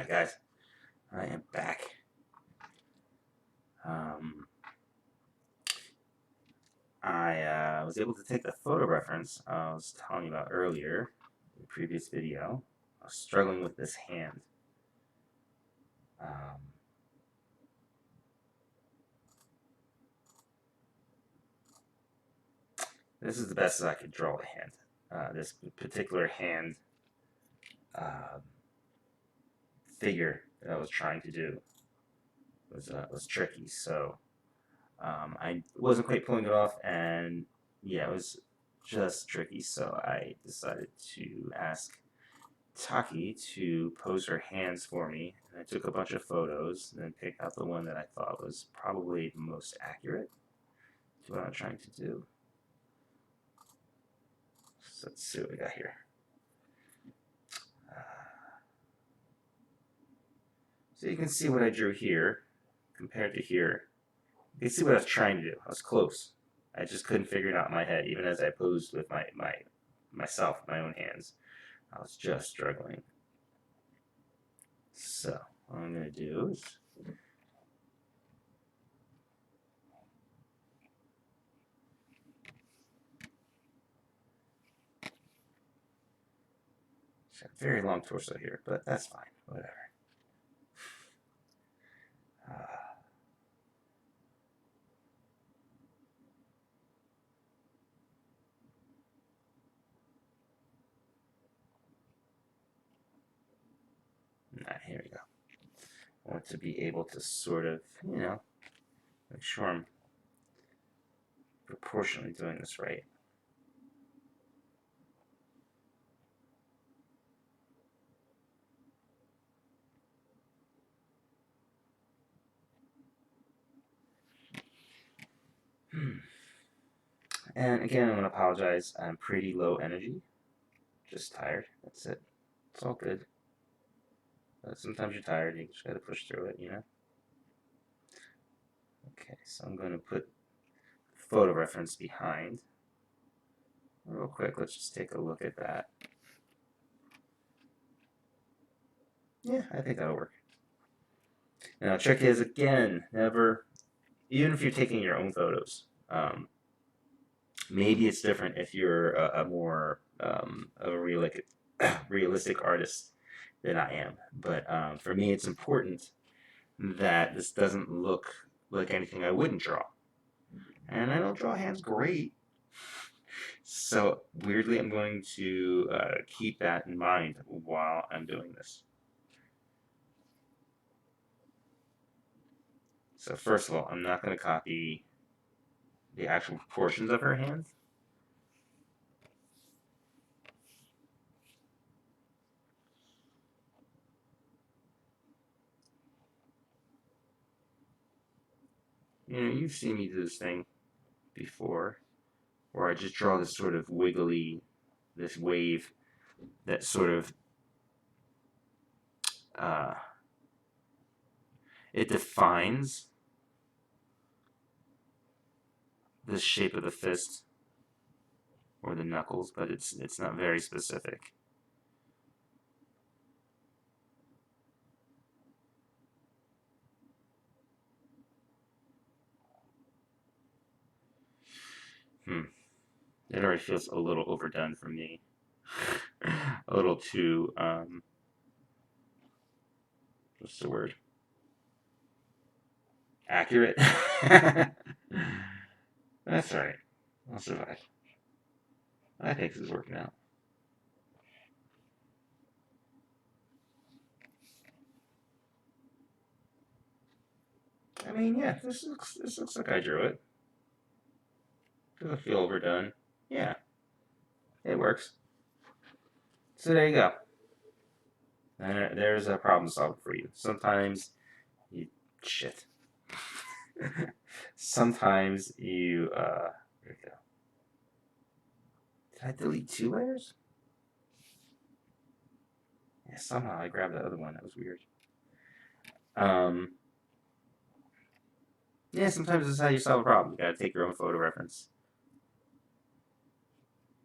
Alright guys, I am back. I was able to take the photo reference I was telling you about earlier in the previous video. I was struggling with this hand. This is the best as I could draw a hand. This particular hand figure that I was trying to do was tricky, so I wasn't quite pulling it off, and yeah, it was just tricky, so I decided to ask Taki to pose her hands for me, and I took a bunch of photos and then picked out the one that I thought was probably the most accurate to what I'm trying to do. So let's see what we got here. So you can see what I drew here compared to here. You can see what I was trying to do. I was close. I just couldn't figure it out in my head, even as I posed with myself, my own hands. I was just struggling. So what I'm going to do is a very long torso here, but that's fine. Whatever. Alright, here we go. I want to be able to sort of, make sure I'm proportionally doing this right. And again, I'm going to apologize. I'm pretty low energy. Just tired. That's it. It's all good. But sometimes you're tired. You just got to push through it, Okay, so I'm going to put photo reference behind. Real quick, let's just take a look at that. Yeah, I think that'll work. Now, the trick is, again, never, even if you're taking your own photos, maybe it's different if you're a more of a realistic artist than I am. But for me, it's important that this doesn't look like anything I wouldn't draw. And I don't draw hands great. So weirdly, I'm going to keep that in mind while I'm doing this. So first of all, I'm not going to copy the actual proportions of her hands. You've seen me do this thing before, where I just draw this sort of wiggly, this wave that sort of, it defines the shape of the fist or the knuckles, but it's not very specific. It already feels a little overdone for me. A little too, what's the word? Accurate? That's alright. I'll survive. I think this is working out. I mean, yeah, this looks like I drew it. Doesn't feel overdone. Yeah, it works. So there you go. And there's a problem solved for you. Sometimes you shit. Sometimes you there we go. Did I delete 2 layers? Yeah, somehow I grabbed the other one. That was weird. Yeah, sometimes this is how you solve a problem. You gotta take your own photo reference.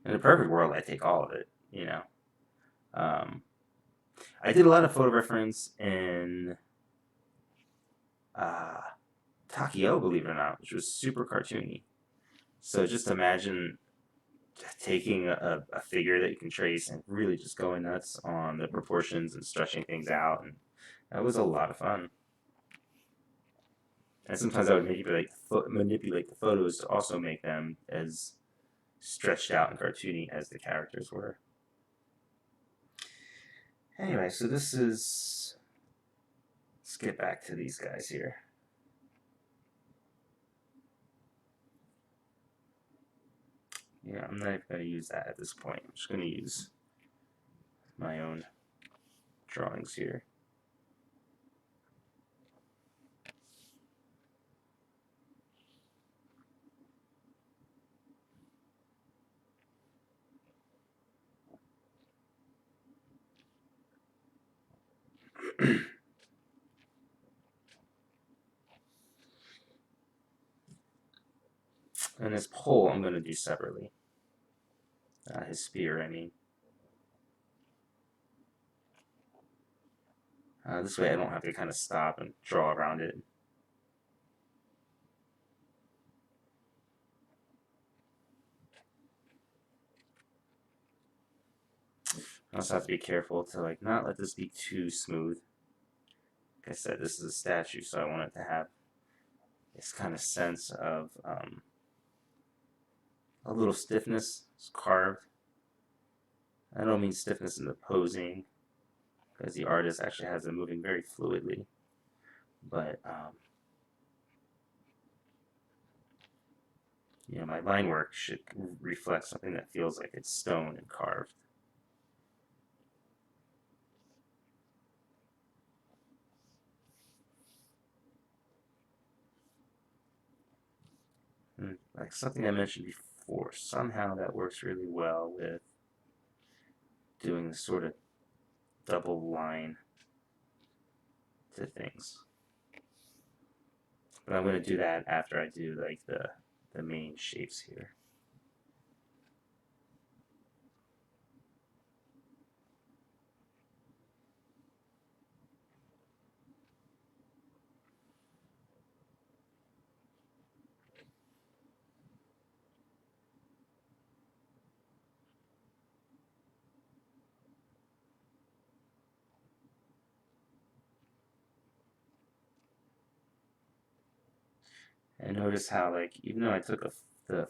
In a perfect world, I take all of it, I did a lot of photo reference in uh, Takio, believe it or not, which was super cartoony. So just imagine taking a figure that you can trace and really just going nuts on the proportions and stretching things out, and that was a lot of fun. And sometimes I would manipulate the photos to also make them as stretched out and cartoony as the characters were. Anyway, so this is, let's get back to these guys here. Yeah, I'm not even going to use that at this point. I'm just going to use my own drawings here. And his pole I'm going to do separately. His spear, I mean. This way I don't have to kind of stop and draw around it. I also have to be careful to like not let this be too smooth. Like I said, this is a statue, so I want it to have this kind of sense of a little stiffness. It's carved. I don't mean stiffness in the posing, because the artist actually has them moving very fluidly. But you know, my line work should reflect something that feels like it's stone and carved. And like something I mentioned before, somehow that works really well with doing this sort of double line to things. But I'm going to do that after I do like the main shapes here. And notice how, like, even though I took the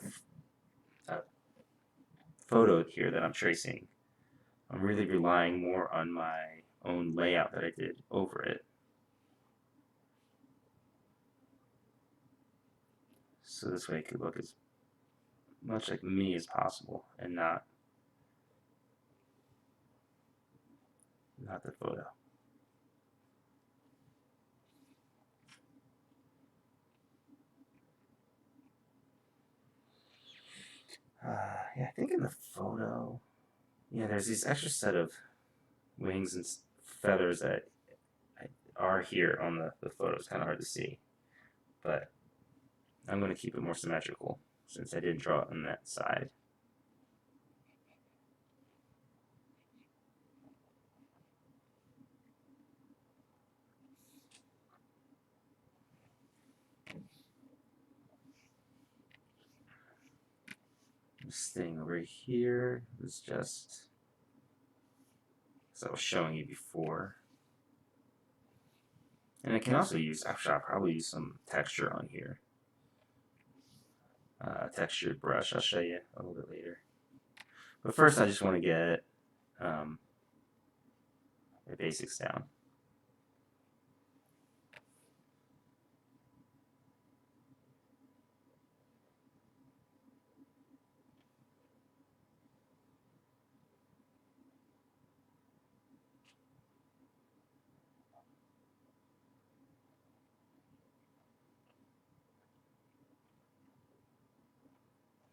photo here that I'm tracing, I'm really relying more on my own layout that I did over it. So this way it could look as much like me as possible and not the photo. Yeah, I think in the photo, yeah, there's these extra set of wings and feathers that are here on the photo. It's kind of hard to see, but I'm going to keep it more symmetrical since I didn't draw it on that side. This thing over here is just, as I was showing you before. And I can also use, actually I'll probably use some texture on here. Textured brush, I'll show you a little bit later. But first I just want to get the basics down.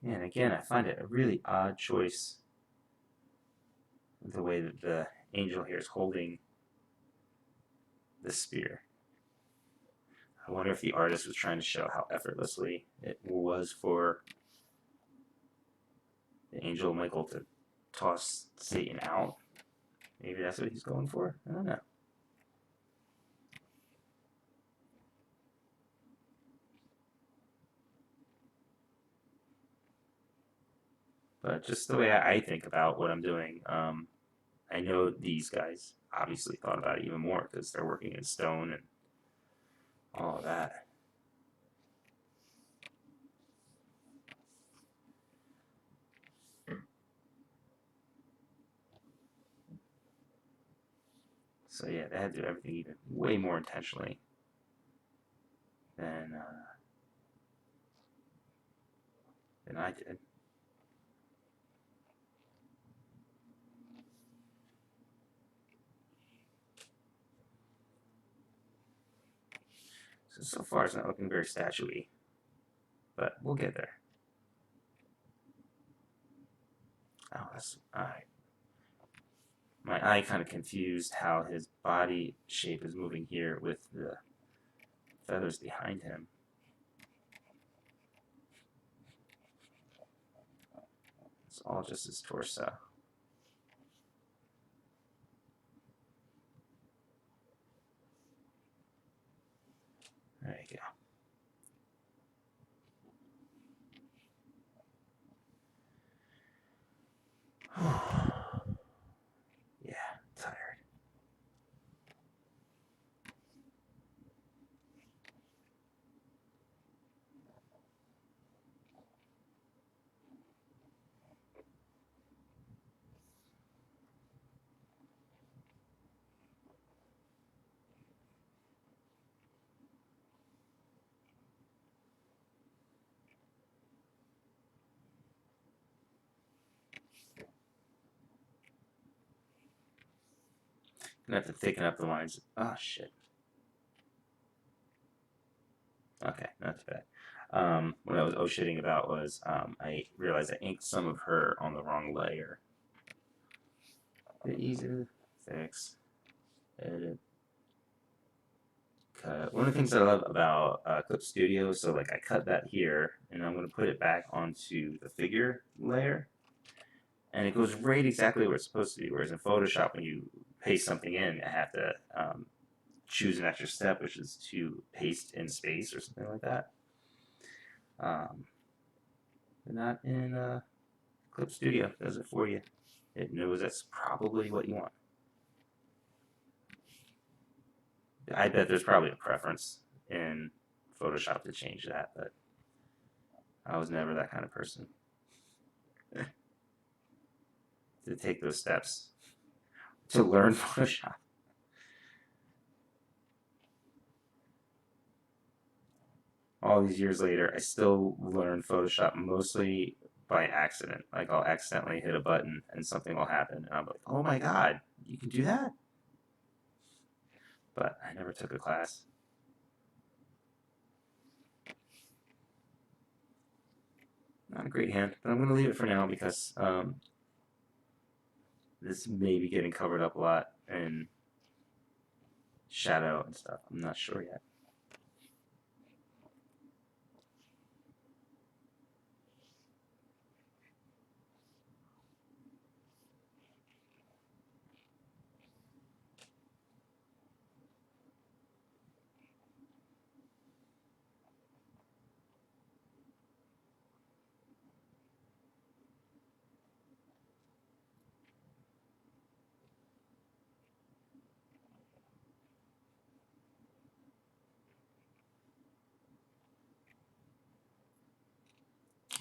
And again, I find it a really odd choice, the way that the angel here is holding the spear. I wonder if the artist was trying to show how effortlessly it was for the angel Michael to toss Satan out. Maybe that's what he's going for. I don't know. But just the way I think about what I'm doing, I know these guys obviously thought about it even more because they're working in stone and all of that. So yeah, they had to do everything even way more intentionally than than I did. So far it's not looking very statuey, but we'll get there. Oh, that's alright. My eye kind of confused how his body shape is moving here with the feathers behind him. It's all just his torso. There you go. Yeah, tired. Gonna have to thicken up the lines. Oh shit. Okay, not too bad. What I was shitting about was I realized I inked some of her on the wrong layer. Bit easy to fix. Edit. Cut. One of the things I love about Clip Studio, so like I cut that here, and I'm gonna put it back onto the figure layer, and it goes right exactly where it's supposed to be. Whereas in Photoshop, when you paste something in, I have to choose an extra step, which is to paste in space or something like that. But not in Clip Studio. It does it for you. It knows that's probably what you want. I bet there's probably a preference in Photoshop to change that, but I was never that kind of person to take those steps to learn Photoshop. All these years later, I still learn Photoshop mostly by accident. Like I'll accidentally hit a button and something will happen, and I'm like, "Oh my god, you can do that!" But I never took a class. Not a great hand, but I'm going to leave it for now because this may be getting covered up a lot in shadow and stuff. I'm not sure yet.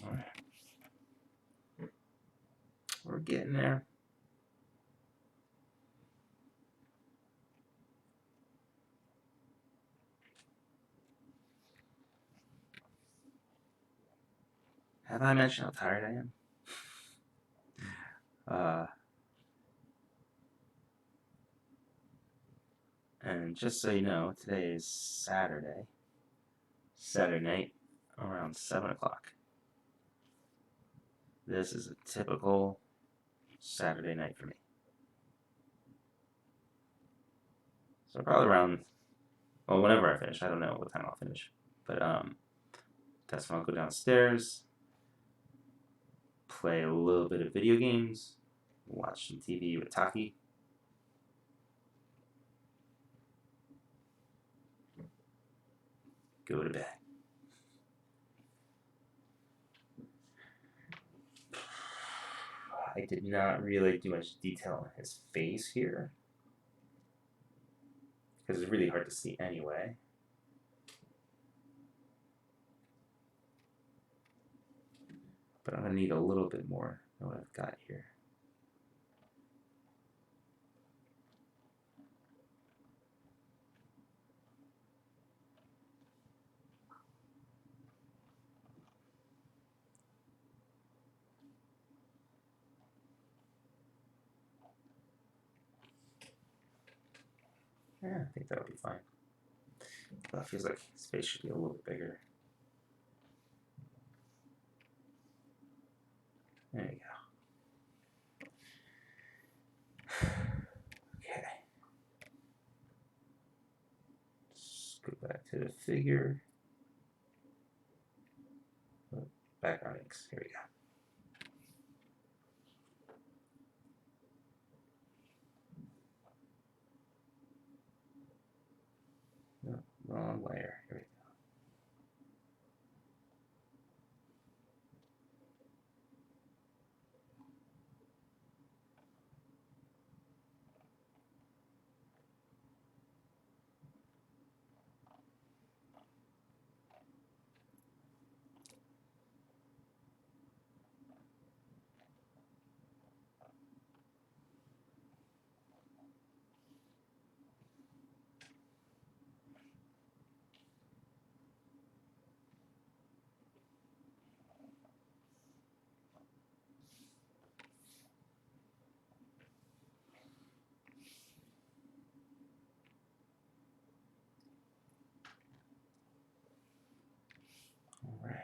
All right. We're getting there. Have I mentioned how tired I am? And just so you know, today is Saturday. Saturday night around 7 o'clock. This is a typical Saturday night for me. So probably around, well, whenever I finish. I don't know what time I'll finish. But that's when I'll go downstairs, play a little bit of video games, watch some TV with Taki, go to bed. I did not really do much detail on his face here, because it's really hard to see anyway. But I'm going to need a little bit more than what I've got here. Yeah, I think that'll be fine. That feels like his face should be a little bit bigger. There you go. Okay. Let's go back to the figure. Background inks. Here we go. No, wrong layer. Here we go. All right.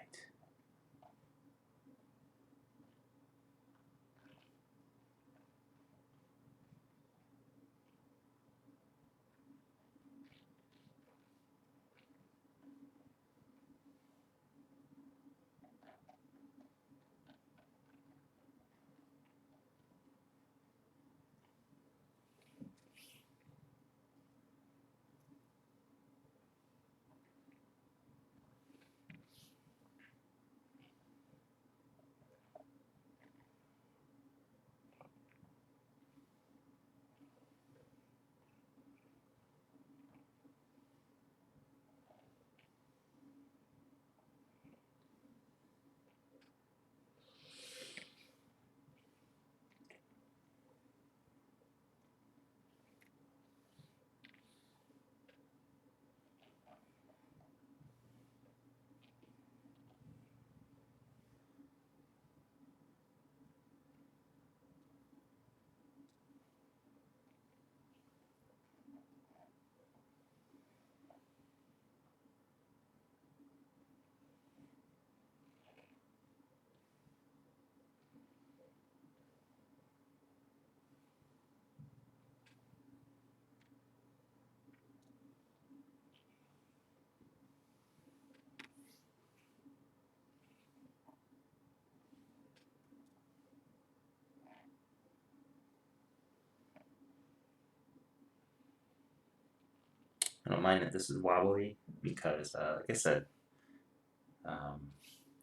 I don't mind that this is wobbly because, like I said,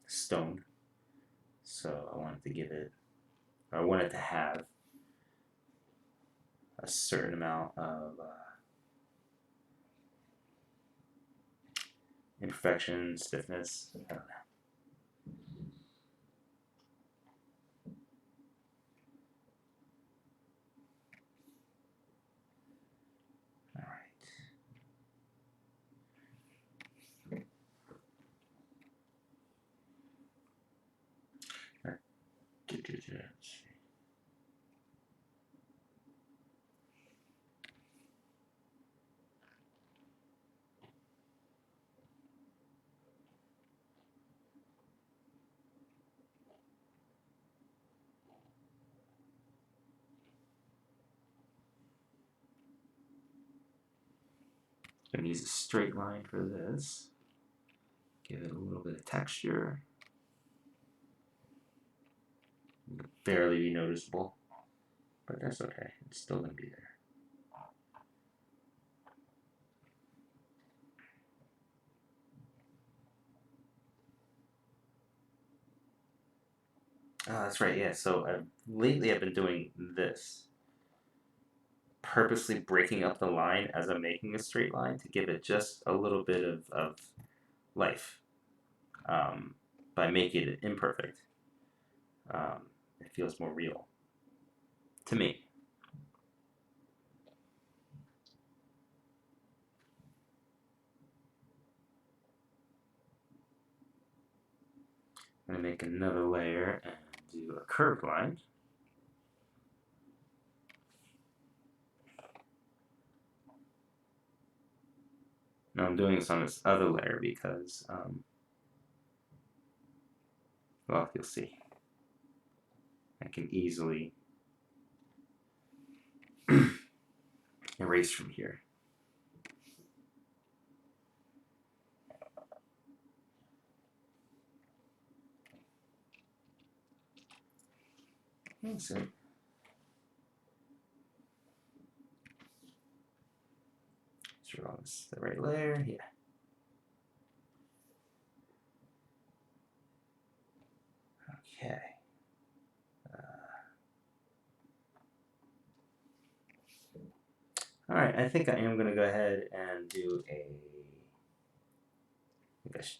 stone. So I wanted to give it, or I wanted to have a certain amount of imperfection, stiffness. I don't know. All right. Let's see. I'm going to use a straight line for this. Give it a little bit of texture. It'll barely be noticeable, but that's okay. It's still going to be there. That's right, yeah. So lately I've been doing this, purposely breaking up the line as I'm making a straight line to give it just a little bit of life, um, by making it imperfect. It feels more real to me. I'm going to make another layer and do a curved line. Now I'm doing this on this other layer because, well, you'll see. I can easily erase from here. That's it. Sure, on this the right layer. Yeah. Okay. All right. I think I am going to go ahead and do a.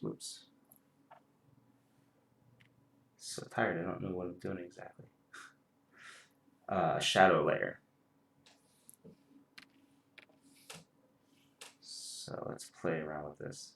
Whoops. So tired. I don't know what I'm doing exactly. Shadow layer. So let's play around with this.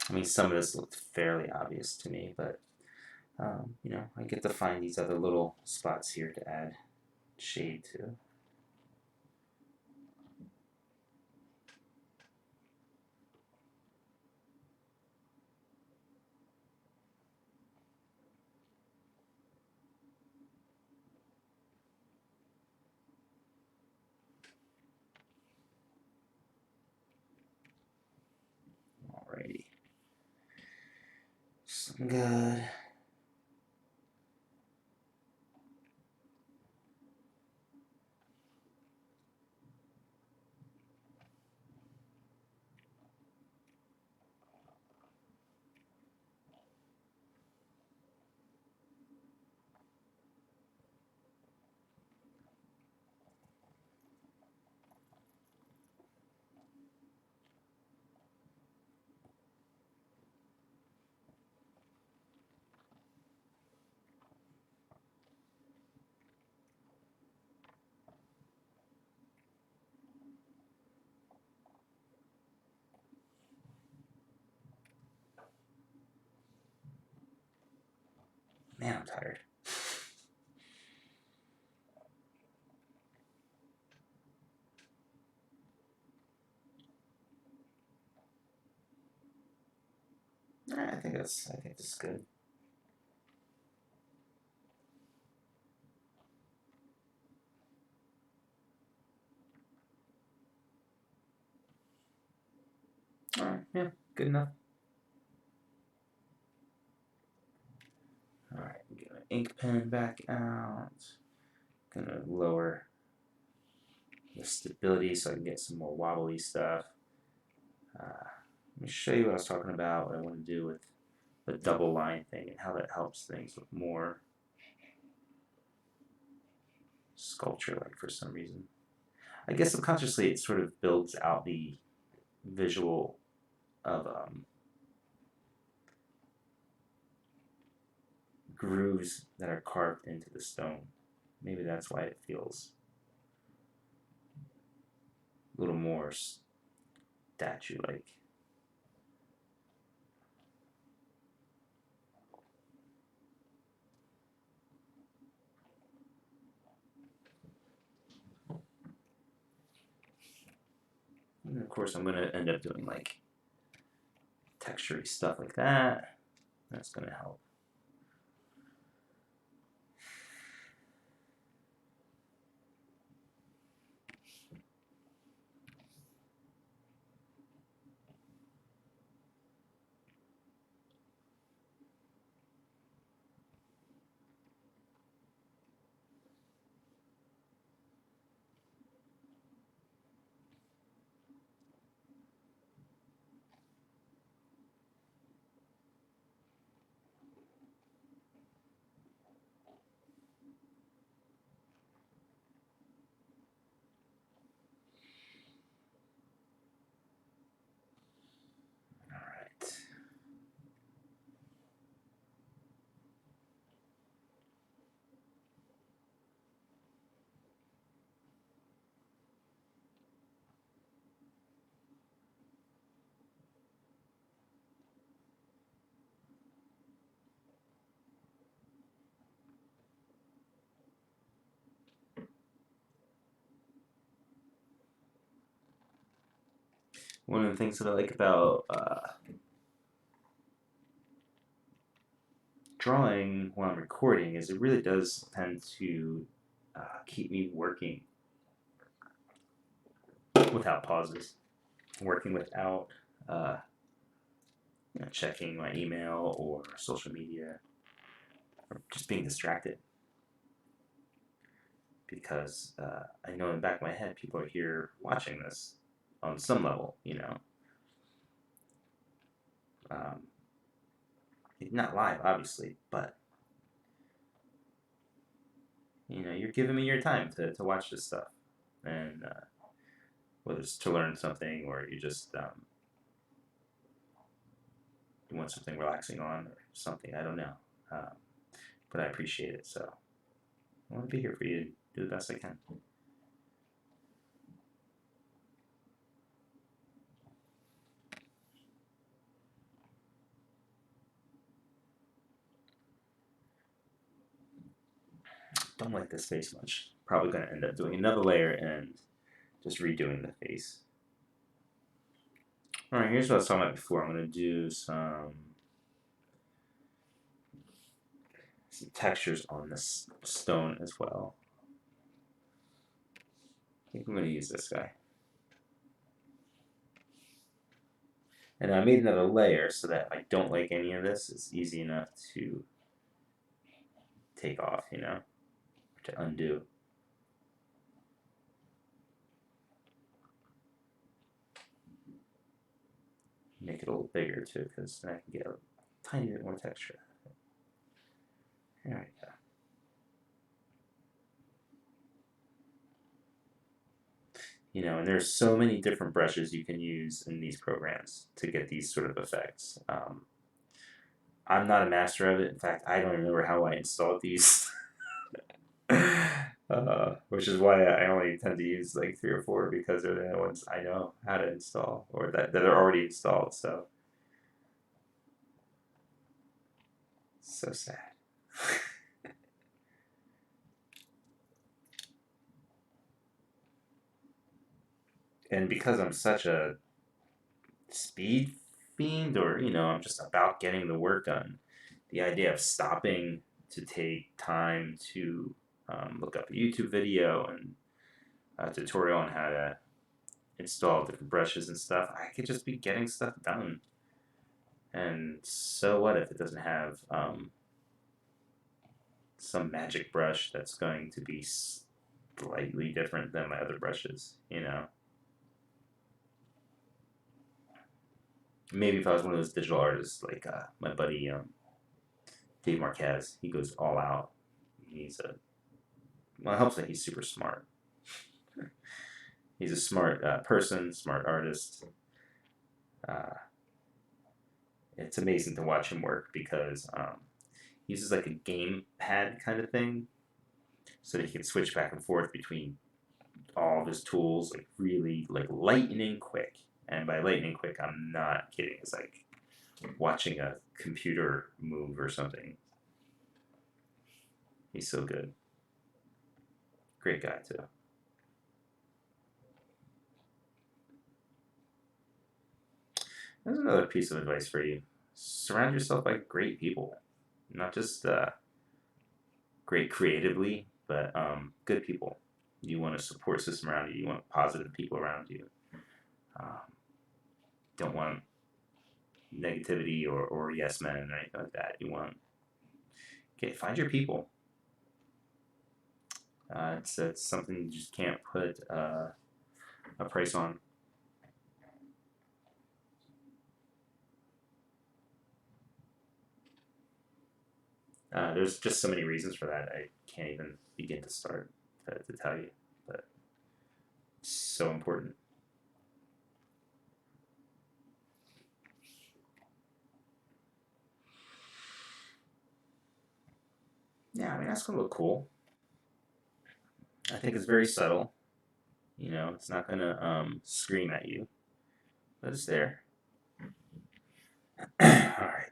I mean, some of this looked fairly obvious to me, but you know, I get to find these other little spots here to add shade to. Alrighty. Good. Man, I'm tired. I think that's good. Alright, yeah, good enough. Alright, get my ink pen back out. Gonna lower the stability so I can get some more wobbly stuff. Let me show you what I was talking about, what I want to do with the double line thing and how that helps things look more sculpture-like for some reason. I guess subconsciously it sort of builds out the visual of grooves that are carved into the stone. Maybe that's why it feels a little more statue-like. course, I'm gonna end up doing like textury stuff like that. That's gonna help. All right. One of the things that I like about drawing while I'm recording is it really does tend to keep me working without pauses, working without checking my email or social media, or just being distracted. Because I know in the back of my head, people are here watching this on some level, Um, not live, obviously, but you're giving me your time to watch this stuff, and whether it's to learn something or you just want something relaxing on or something, I don't know, but I appreciate it. So I want to be here for you, do the best I can. Don't like this face much. Probably going to end up doing another layer and just redoing the face. Alright, here's what I was talking about before. I'm going to do some textures on this stone as well. I think I'm going to use this guy. And I made another layer so that if I don't like any of this, it's easy enough to take off, to undo. Make it a little bigger too, because then I can get a tiny bit more texture. There we go. And there's so many different brushes you can use in these programs to get these sort of effects. I'm not a master of it. In fact, I don't remember how I installed these. Which is why I only tend to use like 3 or 4 because they're the only ones I know how to install or that are already installed. So sad. And because I'm such a speed fiend, or I'm just about getting the work done, the idea of stopping to take time to look up a YouTube video and a tutorial on how to install different brushes and stuff, I could just be getting stuff done. And so what if it doesn't have some magic brush that's going to be slightly different than my other brushes, Maybe if I was one of those digital artists like my buddy Dave Marquez, he goes all out. I hope that he's super smart. He's a smart person, smart artist. It's amazing to watch him work because he uses like a game pad kind of thing, so that he can switch back and forth between all of his tools like really like lightning quick. And by lightning quick, I'm not kidding. It's like watching a computer move or something. He's so good. Great guy too. There's another piece of advice for you. Surround yourself by great people, not just great creatively, but good people. You want a support system around you. You want positive people around you. Um, don't want negativity or yes men or anything like that. You want okay, find your people. It's something you just can't put a price on. There's just so many reasons for that. I can't even begin to start to tell you, but it's so important. Yeah, I mean that's gonna look cool. I think it's very subtle. You know, it's not gonna scream at you, but it's there. All right.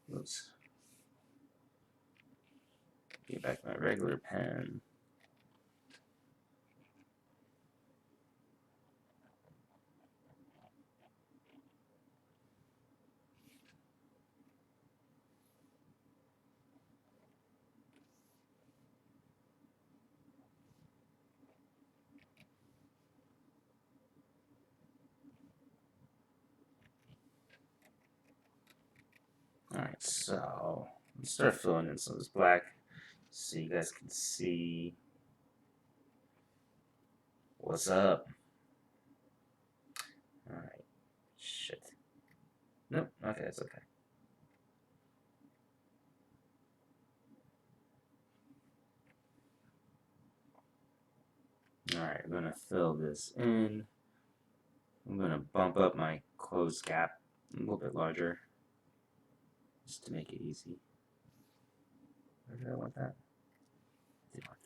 Let's get back my regular pen. All right, so let's start filling in some of this black so you guys can see what's up. All right, shit. Nope. Okay, that's okay. All right, I'm gonna fill this in. I'm gonna bump up my closed gap a little bit larger, just to make it easy. Where did I want that? I did want that.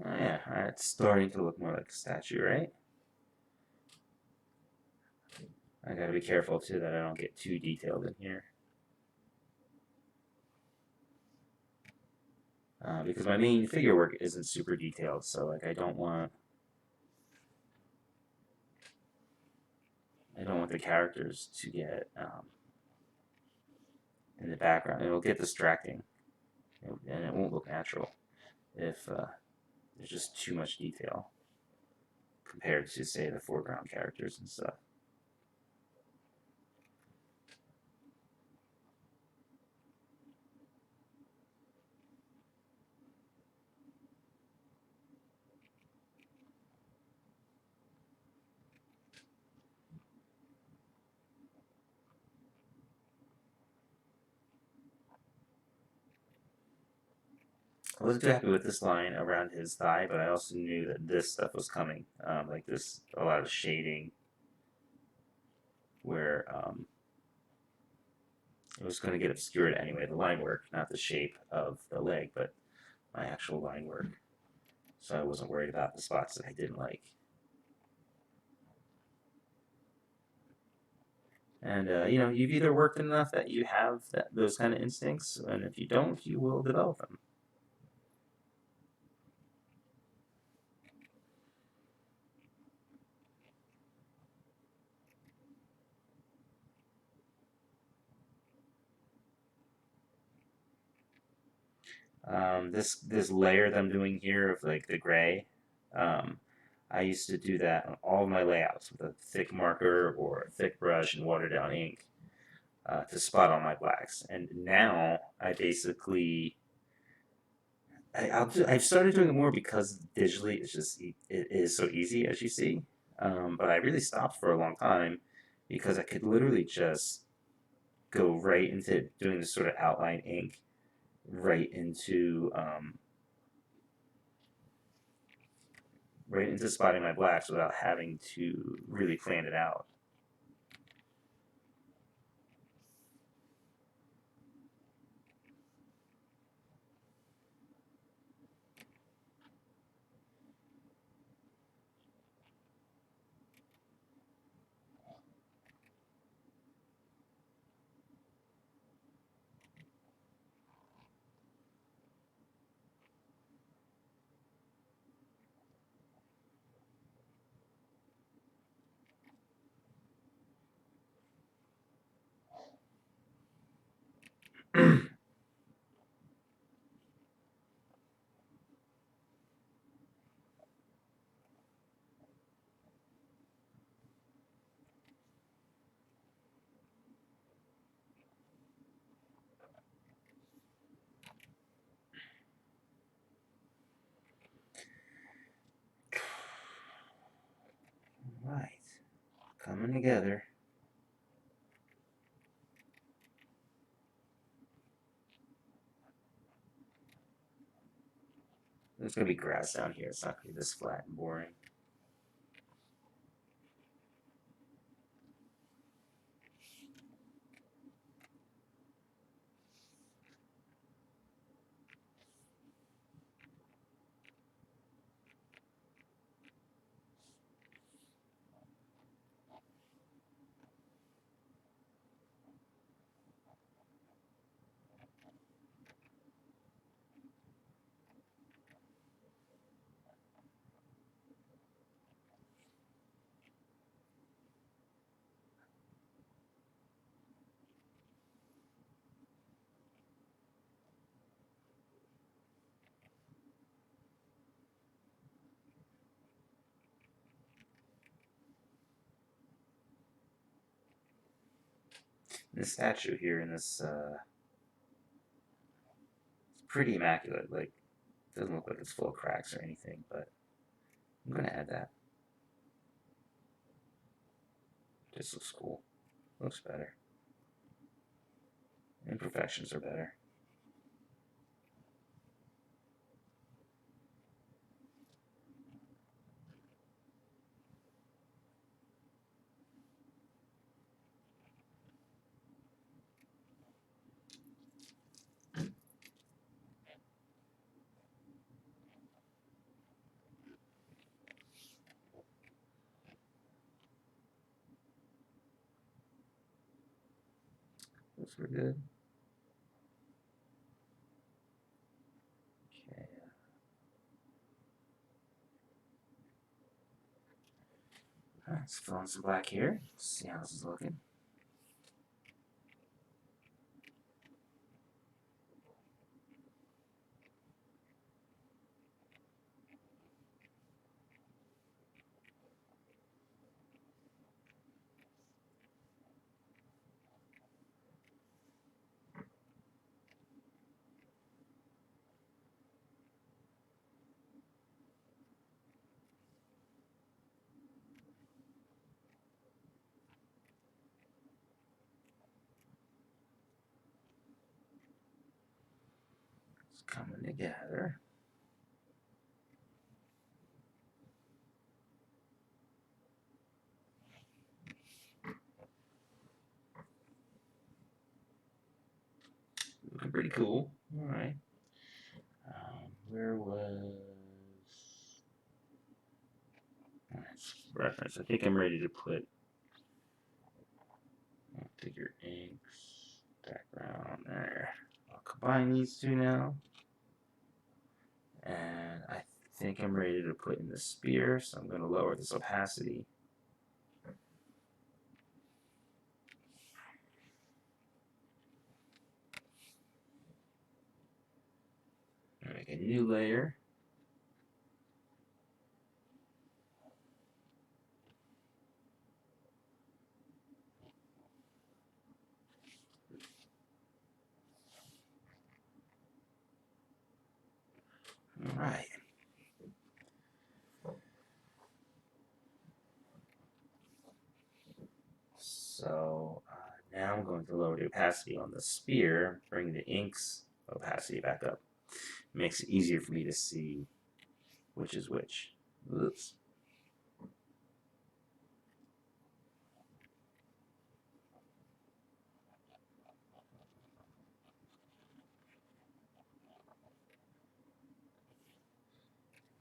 Oh yeah, all right, it's starting to look more like a statue, right? I gotta be careful too that I don't get too detailed in here. Because my main figure work isn't super detailed, so like I don't want the characters to get in the background. It'll get distracting, and it won't look natural if there's just too much detail compared to say the foreground characters and stuff. I wasn't too happy with this line around his thigh, but I also knew that this stuff was coming. Like this, a lot of shading where it was going to get obscured anyway. The line work, not the shape of the leg, but my actual line work. So I wasn't worried about the spots that I didn't like. And you know, you've either worked enough that you have those kind of instincts, and if you don't, you will develop them. This layer that I'm doing here of like the gray, um, I used to do that on all of my layouts with a thick marker or a thick brush and watered down ink. to spot all my blacks. And now I basically I've started doing it more because digitally it is so easy, as you see. But I really stopped for a long time because I could literally just go right into doing this sort of outline ink right into spotting my blacks without having to really plan it out. Right, coming together. There's gonna be grass down here. It's not gonna be this flat and boring. This statue here in this it's pretty immaculate. Like, doesn't look like it's full of cracks or anything, but I'm gonna add that. This looks cool. Looks better. Imperfections are better. Those were good. Okay. Alright, let's fill in some black here. See how this is looking. It's coming together. Looking pretty cool. Alright. Where was... reference. I think I'm ready to put figure inks background there. I'll combine these two now. And I think I'm ready to put in the spear, so I'm going to lower this opacity. Make a new layer. now I'm going to lower the opacity on the spear, bring the ink's opacity back up. It makes it easier for me to see which is which. Oops.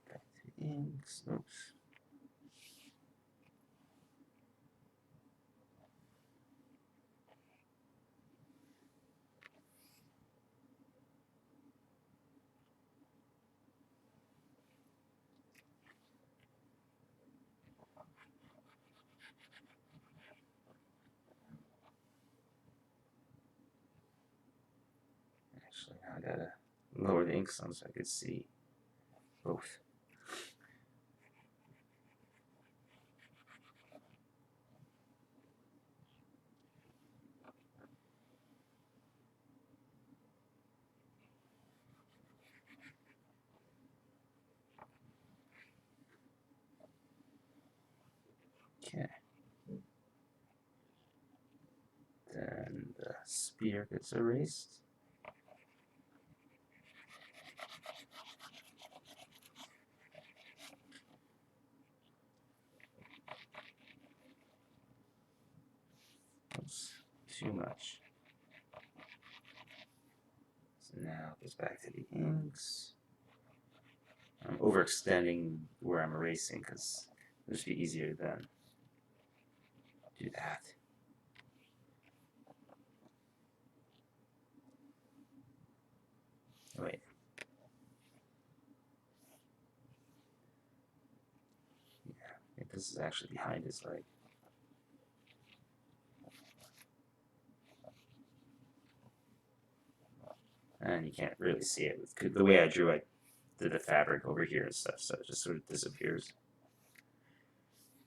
Back to inks. Oops. Actually, now I gotta lower the ink some so I could see both. Okay. Then the spear gets erased. Oops, too much. So now it goes back to the inks. I'm overextending where I'm erasing because it would be easier than do that. Wait. Yeah, this is actually behind his leg. And you can't really see it. The way I drew, I did the fabric over here and stuff, so it just sort of disappears.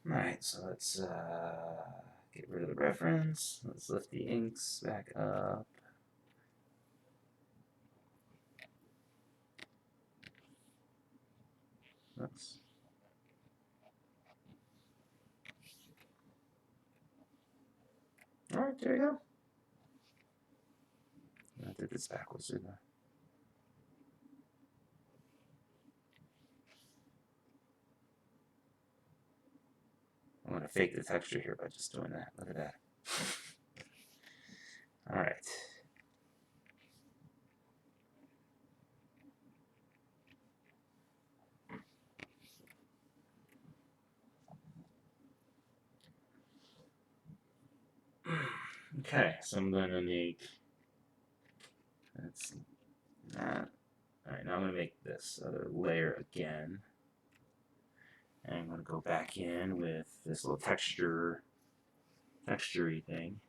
Alright, so let's get rid of the reference. Let's lift the inks back up. Oops. Alright, there you go. I did this backwards, didn't I? I'm going to fake the texture here by just doing that. Look at that. Alright. Okay, so I'm going to make, let's see, that. Alright, now I'm going to make this other layer again. And I'm going to go back in with this little texture-y thing.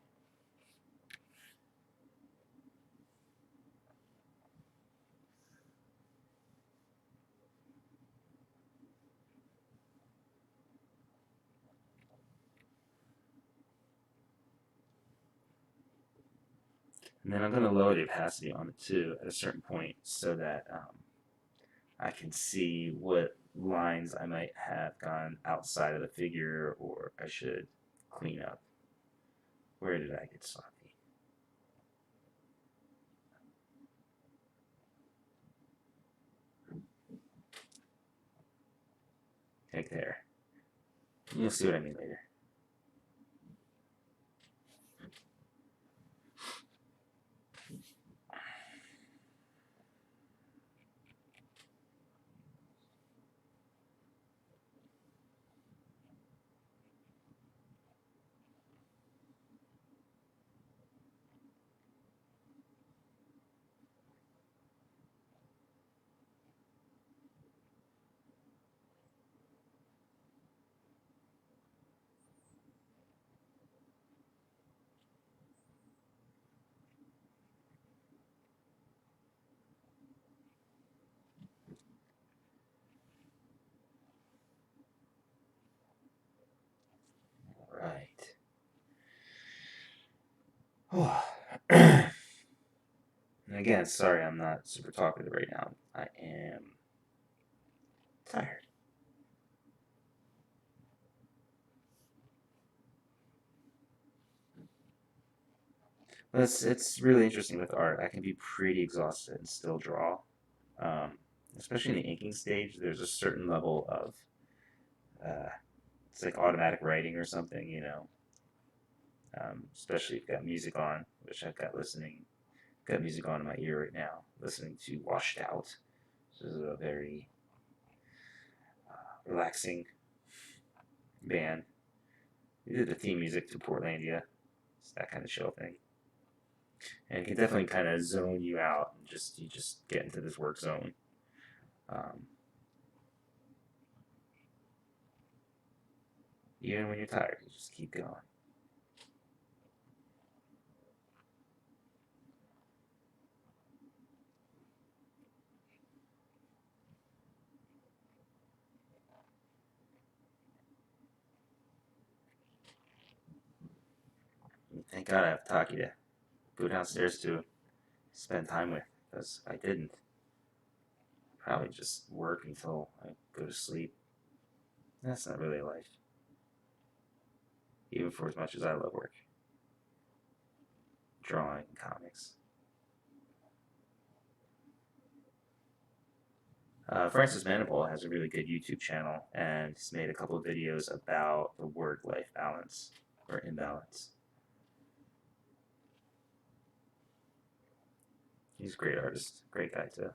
And then I'm going to lower the opacity on it too at a certain point so that I can see what lines I might have gone outside of the figure or I should clean up. Where did I get sloppy? Like there. You'll see what I mean later. Right. And again, sorry I'm not super talkative right now. I am tired. But it's really interesting with art. I can be pretty exhausted and still draw. Um, Especially in the inking stage, there's a certain level of uh, it's like automatic writing or something, you know. Especially if you've got music on, which I've got music on in my ear right now, listening to Washed Out. This is a very relaxing band. They did the theme music to Portlandia. It's that kind of chill thing. And it can definitely kind of zone you out and you just get into this work zone. Um, Even when you're tired, you just keep going. Thank God I have Taki to go downstairs to spend time with, because I didn't. Probably just work until I go to sleep. That's not really life, even for as much as I love work, drawing, comics. Francis Manipul has a really good YouTube channel, and he's made a couple of videos about the work-life balance or imbalance. He's a great artist, great guy too.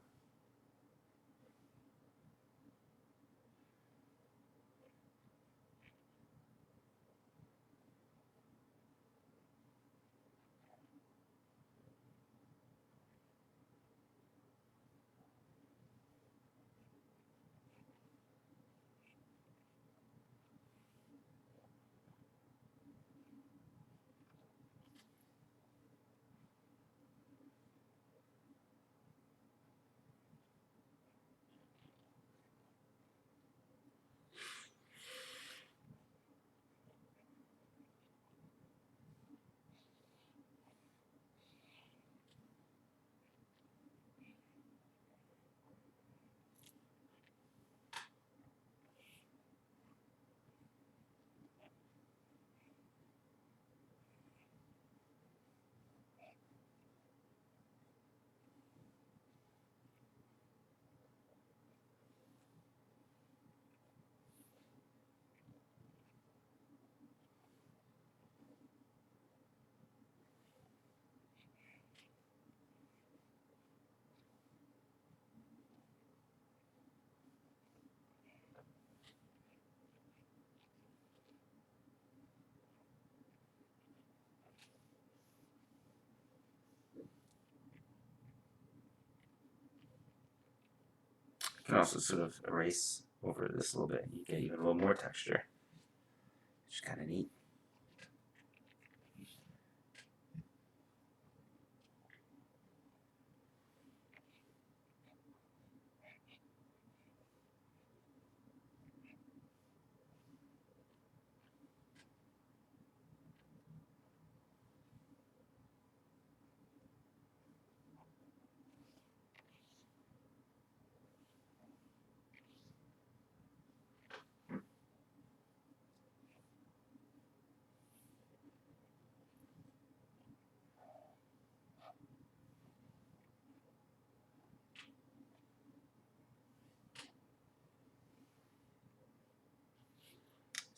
You can also sort of erase over this a little bit, and you get even a little more texture, which is kind of neat.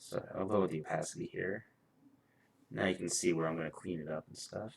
So I'll lower the opacity here. Now you can see where I'm going to clean it up and stuff.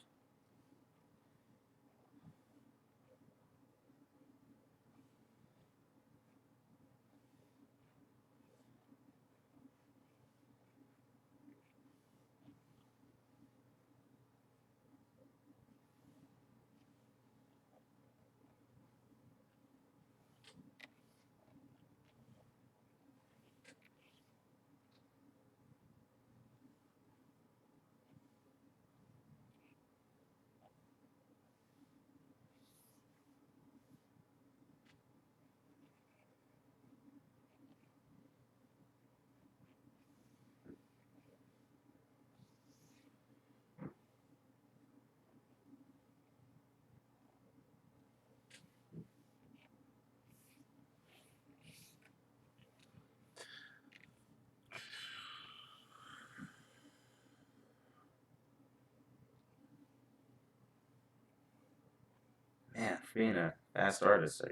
for being a fast artist, I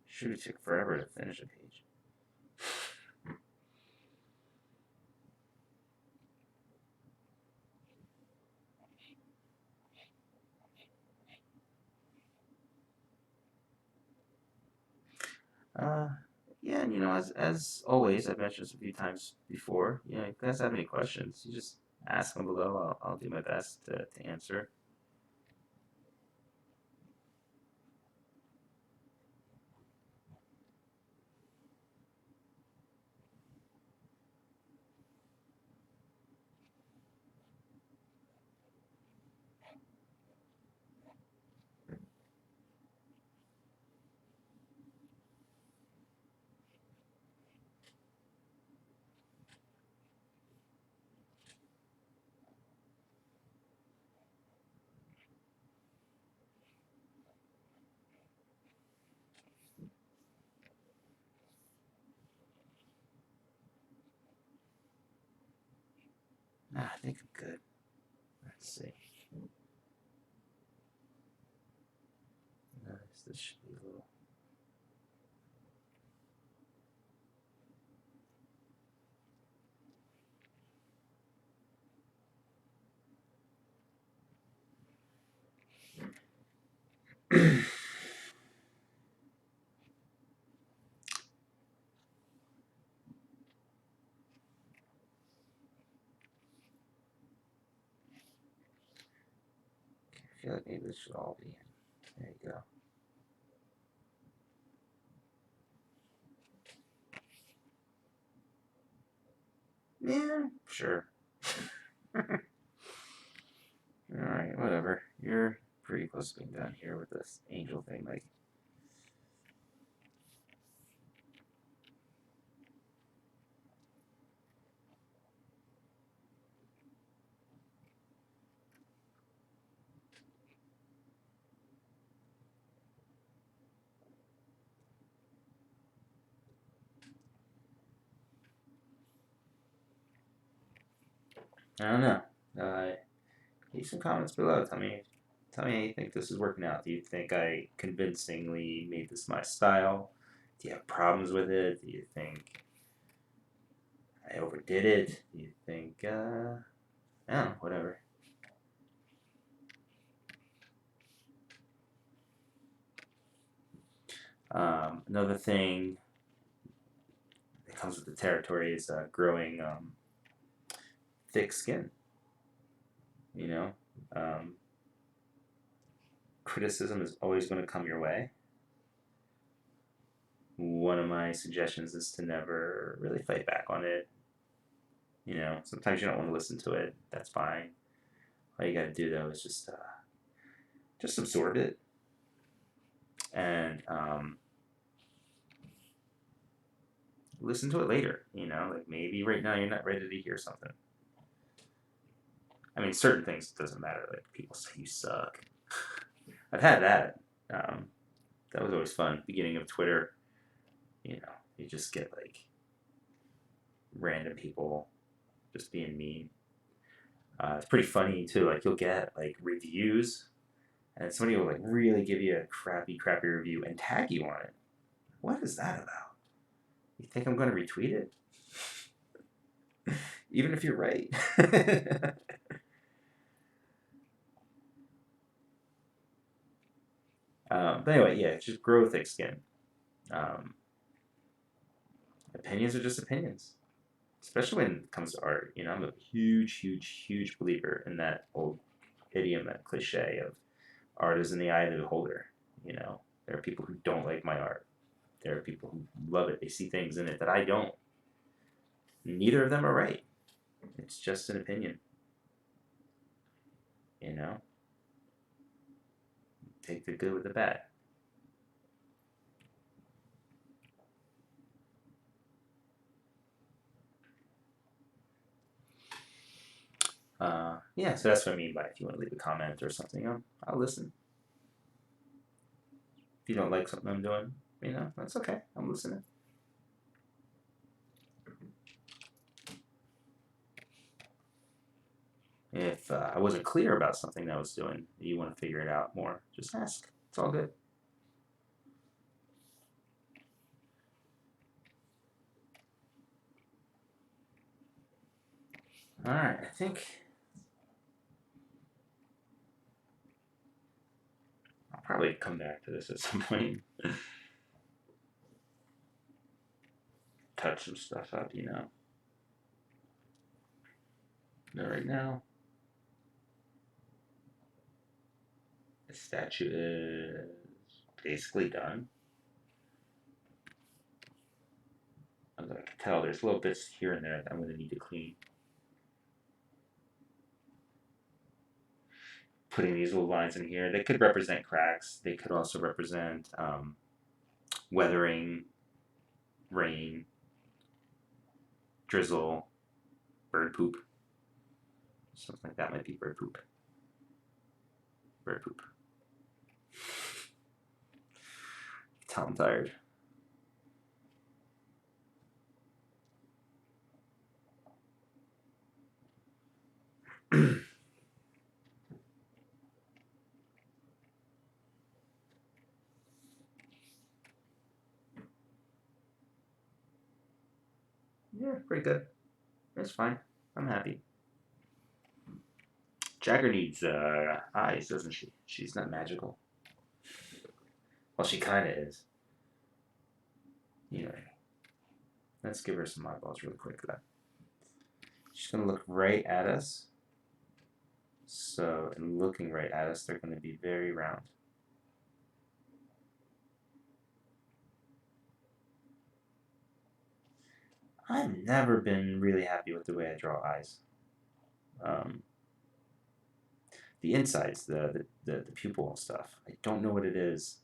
should have took forever to finish a page. Uh, yeah, and as always, I've mentioned this a few times before. If you guys have any questions, you just ask them below. I'll do my best to answer. I think I'm good. Let's see. Nice. This should be a little. I feel like maybe this should all be in. There you go. Yeah, sure. Alright, whatever. You're pretty close to being done here with this angel thing. Like, I don't know. Leave some comments below. Tell me how you think this is working out. Do you think I convincingly made this my style? Do you have problems with it? Do you think I overdid it? Do you think, I don't know, whatever. Another thing that comes with the territory is growing thick skin. You know, um, criticism is always going to come your way. One of my suggestions is to never really fight back on it. Sometimes you don't want to listen to it. That's fine. All you got to do though is just absorb it and listen to it later. Like maybe right now you're not ready to hear something. I mean, certain things doesn't matter. Like people say you suck. I've had that. That was always fun. Beginning of Twitter, you just get like random people just being mean. It's pretty funny too. Like you'll get like reviews, and somebody will like really give you a crappy review and tag you on it. What is that about? You think I'm going to retweet it? Even if you're right. But anyway, yeah, just grow thick skin. Opinions are just opinions, especially when it comes to art. I'm a huge believer in that old idiom, that cliche of art is in the eye of the beholder. There are people who don't like my art. There are people who love it. They see things in it that I don't. Neither of them are right. It's just an opinion. Take the good with the bad. Yeah, so that's what I mean by if you want to leave a comment or something, I'll listen. If you don't like something I'm doing, that's okay. I'm listening. If I wasn't clear about something that I was doing, you want to figure it out more, just ask. It's all good. Alright, I think I'll probably come back to this at some point. Touch some stuff up, you know. But right now, the statue is basically done. As I can tell, there's little bits here and there that I'm going to need to clean. Putting these little lines in here, they could represent cracks. They could also represent weathering, rain, drizzle, bird poop. Something like that might be bird poop. Bird poop. Tell I'm tired. Yeah, pretty good. It's fine. I'm happy. Jagger needs eyes, doesn't she? She's not magical. Well, she kind of is. You know. Let's give her some eyeballs really quick then. She's going to look right at us. So, in looking right at us, they're going to be very round. I've never been really happy with the way I draw eyes. The insides, the pupil and stuff. I don't know what it is.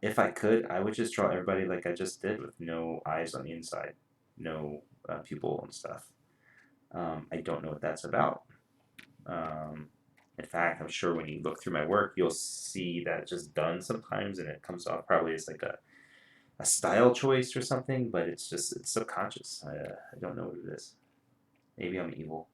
If I could, I would just draw everybody like I just did with no eyes on the inside, no pupil and stuff. I don't know what that's about. In fact, I'm sure when you look through my work, you'll see that it's just done sometimes, and it comes off probably as like a style choice or something, but it's subconscious. I don't know what it is. Maybe I'm evil.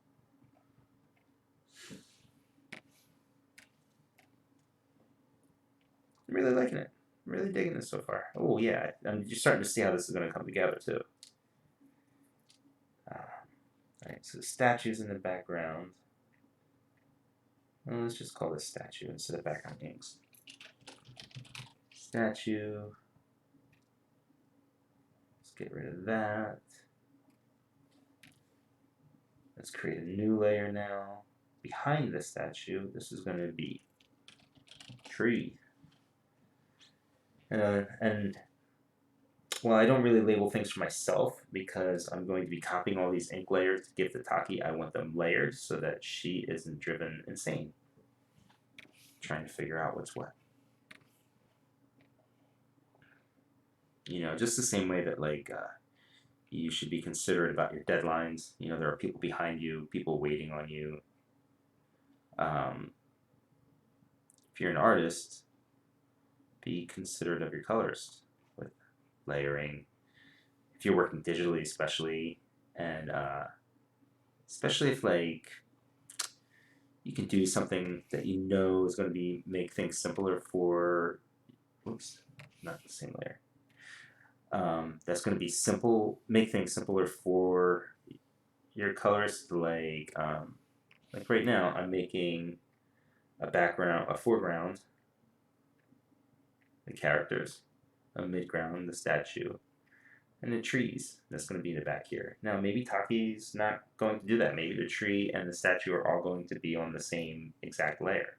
I'm really liking it. I'm really digging this so far. Oh yeah, you're starting to see how this is going to come together too. Alright, so the statue's in the background. Well, let's just call this statue instead of background names. Statue. Let's get rid of that. Let's create a new layer now. Behind the statue, this is going to be tree. And well, I don't really label things for myself because I'm going to be copying all these ink layers to give to Taki. I want them layered so that she isn't driven insane trying to figure out what's what. You know, just the same way that like you should be considerate about your deadlines. You know, there are people behind you, people waiting on you. If you're an artist, be considerate of your colors with layering. If you're working digitally, especially, and especially if like you can do something that you know is going to be make things simpler for. Oops, not the same layer. That's going to be simple, make things simpler for your colorist. Like right now, I'm making a background, a foreground, the characters, a midground, the statue, and the trees. That's going to be in the back here. Now, maybe Taki's not going to do that. Maybe the tree and the statue are all going to be on the same exact layer.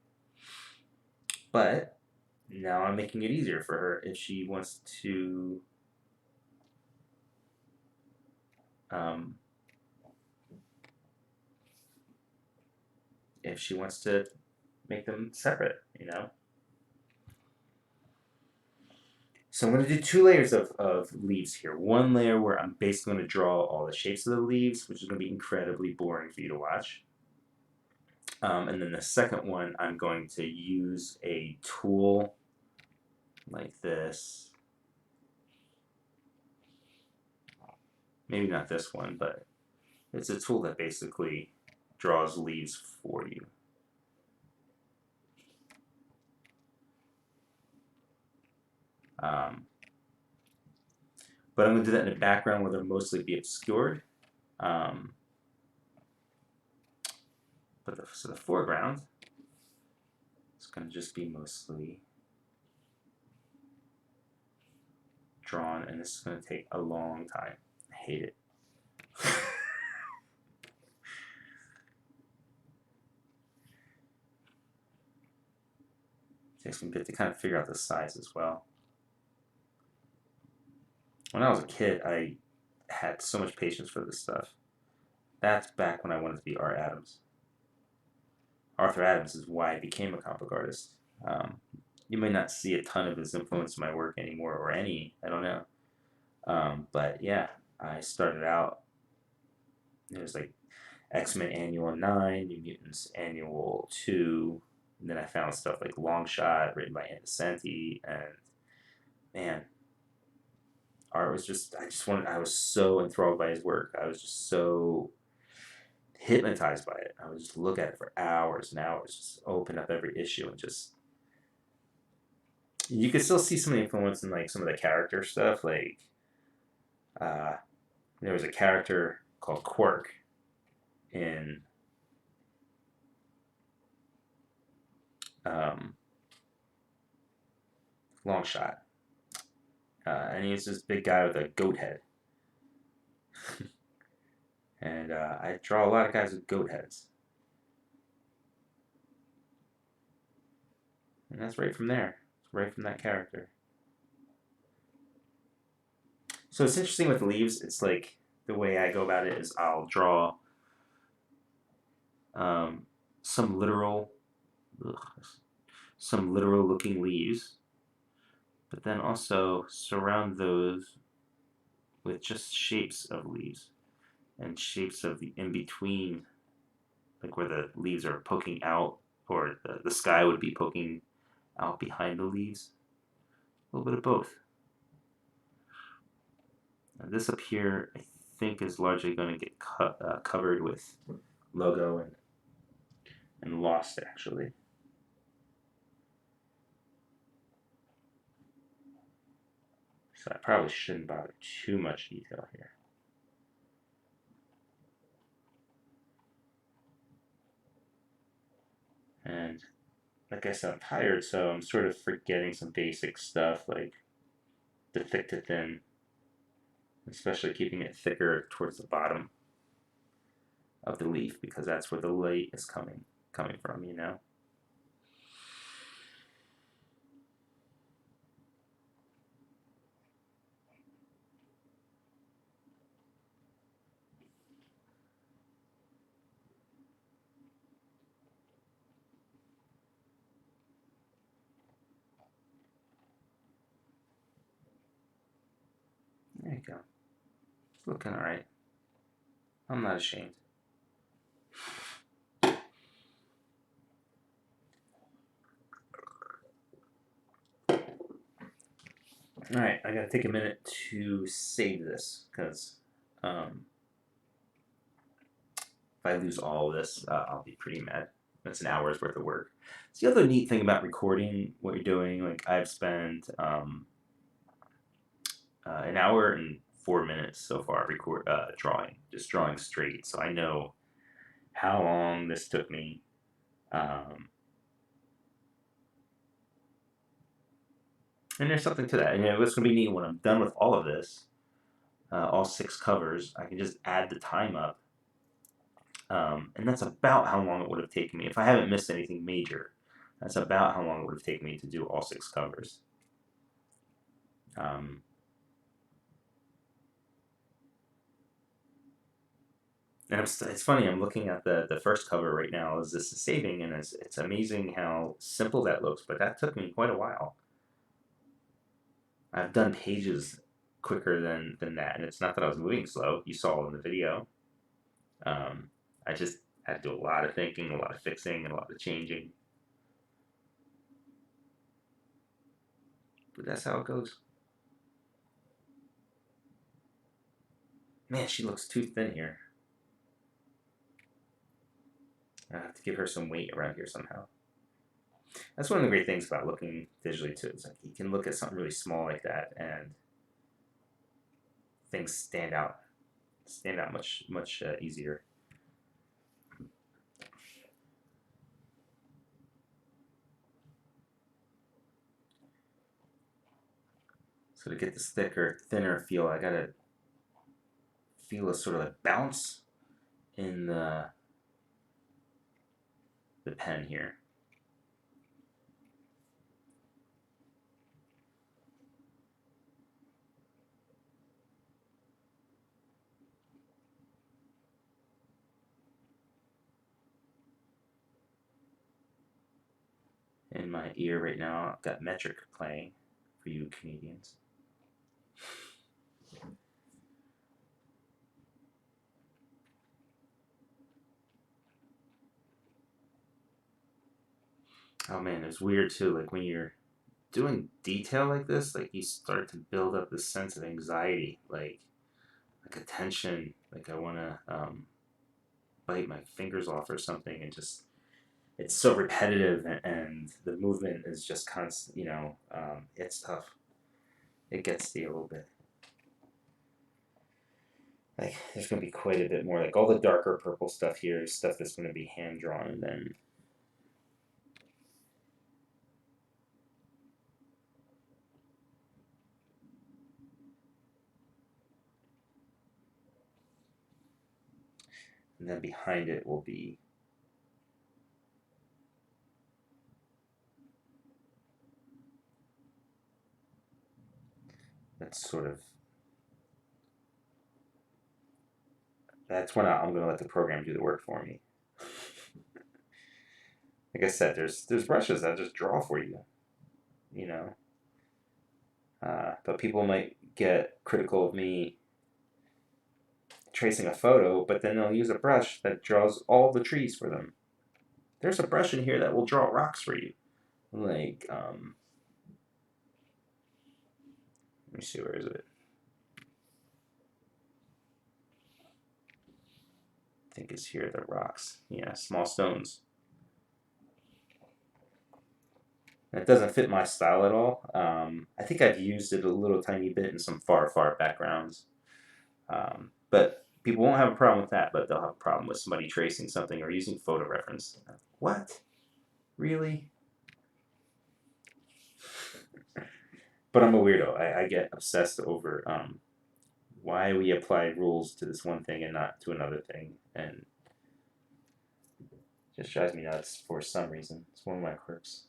But now I'm making it easier for her if she wants to make them separate, you know? So I'm going to do two layers of leaves here. One layer where I'm basically going to draw all the shapes of the leaves, which is going to be incredibly boring for you to watch. And then the second one, I'm going to use a tool like this. Maybe not this one, but it's a tool that basically draws leaves for you. But I'm going to do that in the background where they'll mostly be obscured. But so the foreground is going to just be mostly drawn, and this is going to take a long time. I hate it. Takes me a bit to kind of figure out the size as well. When I was a kid, I had so much patience for this stuff. That's back when I wanted to be Art Adams. Arthur Adams is why I became a comic book artist. You may not see a ton of his influence in my work anymore, or any, I don't know. But yeah, I started out, it was like X-Men Annual 9, New Mutants Annual 2, and then I found stuff like Long Shot, written by Andy Cintiq, and man, art was just, I was so enthralled by his work. I was just so hypnotized by it. I would just look at it for hours and hours, just open up every issue and just, you could still see some of the influence in like some of the character stuff. Like, there was a character called Quirk in Long Shot, and he's this big guy with a goat head. And I draw a lot of guys with goat heads, and that's right from there. It's right from that character. So it's interesting with leaves. It's like the way I go about it is I'll draw um, some literal, ugh, some literal looking leaves, but then also surround those with just shapes of leaves and shapes of the in between, like where the leaves are poking out, or the sky would be poking out behind the leaves. A little bit of both. And this up here, I think, is largely going to get covered with logo and lost actually. So I probably shouldn't bother too much detail here. And like I said, I'm tired, so I'm sort of forgetting some basic stuff like the thick to thin, especially keeping it thicker towards the bottom of the leaf because that's where the light is coming from, you know. There you go. It's looking all right. I'm not ashamed. All right, I gotta take a minute to save this because if I lose all of this, I'll be pretty mad. That's an hour's worth of work. It's the other neat thing about recording what you're doing. Like I've spent an hour and 4 minutes so far just drawing straight. So I know how long this took me. And there's something to that. And what's gonna be neat when I'm done with all of this, all 6 covers, I can just add the time up. And that's about how long it would have taken me if I haven't missed anything major. That's about how long it would have taken me to do all 6 covers. Um, and it's funny. I'm looking at the first cover right now as this is saving, and it's amazing how simple that looks. But that took me quite a while. I've done pages quicker than that, and it's not that I was moving slow. You saw in the video. I just had to do a lot of thinking, a lot of fixing, and a lot of changing. But that's how it goes. Man, she looks too thin here. I have to give her some weight around here somehow. That's one of the great things about looking digitally too. It's like you can look at something really small like that, and things stand out much easier. So to get this thinner feel, I gotta feel a sort of a bounce in the pen here. In my ear right now, I've got metric playing for you Canadians. Oh man, it's weird too. Like when you're doing detail like this, like you start to build up this sense of anxiety, like a tension, like I want to bite my fingers off or something, and just it's so repetitive, and the movement is just constant. It's tough. It gets to you a little bit. Like there's gonna be quite a bit more. Like all the darker purple stuff here is stuff that's gonna be hand drawn, and then behind it will be that's sort of that's when I'm gonna let the program do the work for me. Like I said, there's brushes that just draw for you, you know. But people might get critical of me tracing a photo, but then they'll use a brush that draws all the trees for them. There's a brush in here that will draw rocks for you. Like, let me see, where is it? I think it's here, the rocks. Yeah, small stones. It doesn't fit my style at all. I think I've used it a little tiny bit in some far backgrounds. But people won't have a problem with that, but they'll have a problem with somebody tracing something or using photo reference. What? Really? But I'm a weirdo. I get obsessed over why we apply rules to this one thing and not to another thing, and it just drives me nuts for some reason. It's one of my quirks.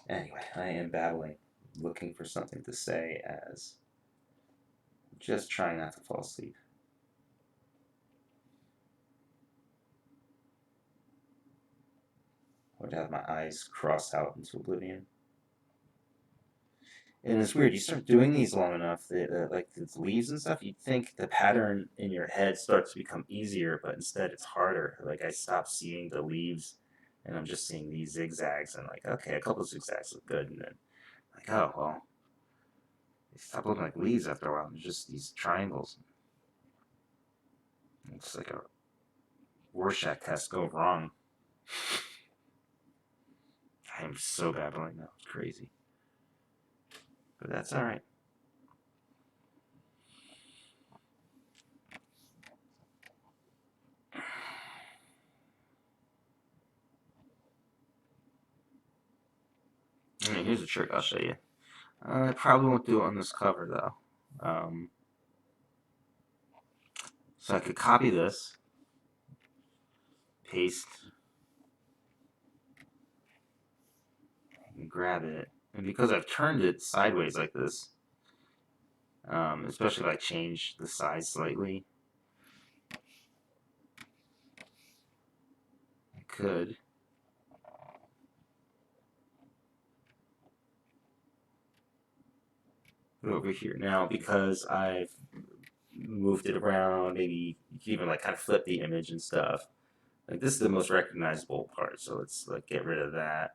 Anyway, I am babbling, looking for something to say as just trying not to fall asleep. I would have my eyes crossed out into oblivion. And it's weird. You start doing these long enough, like the leaves and stuff. You'd think the pattern in your head starts to become easier, but instead it's harder. Like I stop seeing the leaves, and I'm just seeing these zigzags, and like, okay, a couple of zigzags look good, and then like, oh well, they stop looking like leaves after a while. They're just these triangles. It's like a Rorschach test go wrong. I am so babbling now. It's crazy, but that's all right. Here's a trick I'll show you. I probably won't do it on this cover though. So I could copy this, paste, and grab it. And because I've turned it sideways like this, especially if I change the size slightly, I could put it over here. Now, because I've moved it around, maybe you can even like kind of flip the image and stuff. Like this is the most recognizable part, so let's like get rid of that.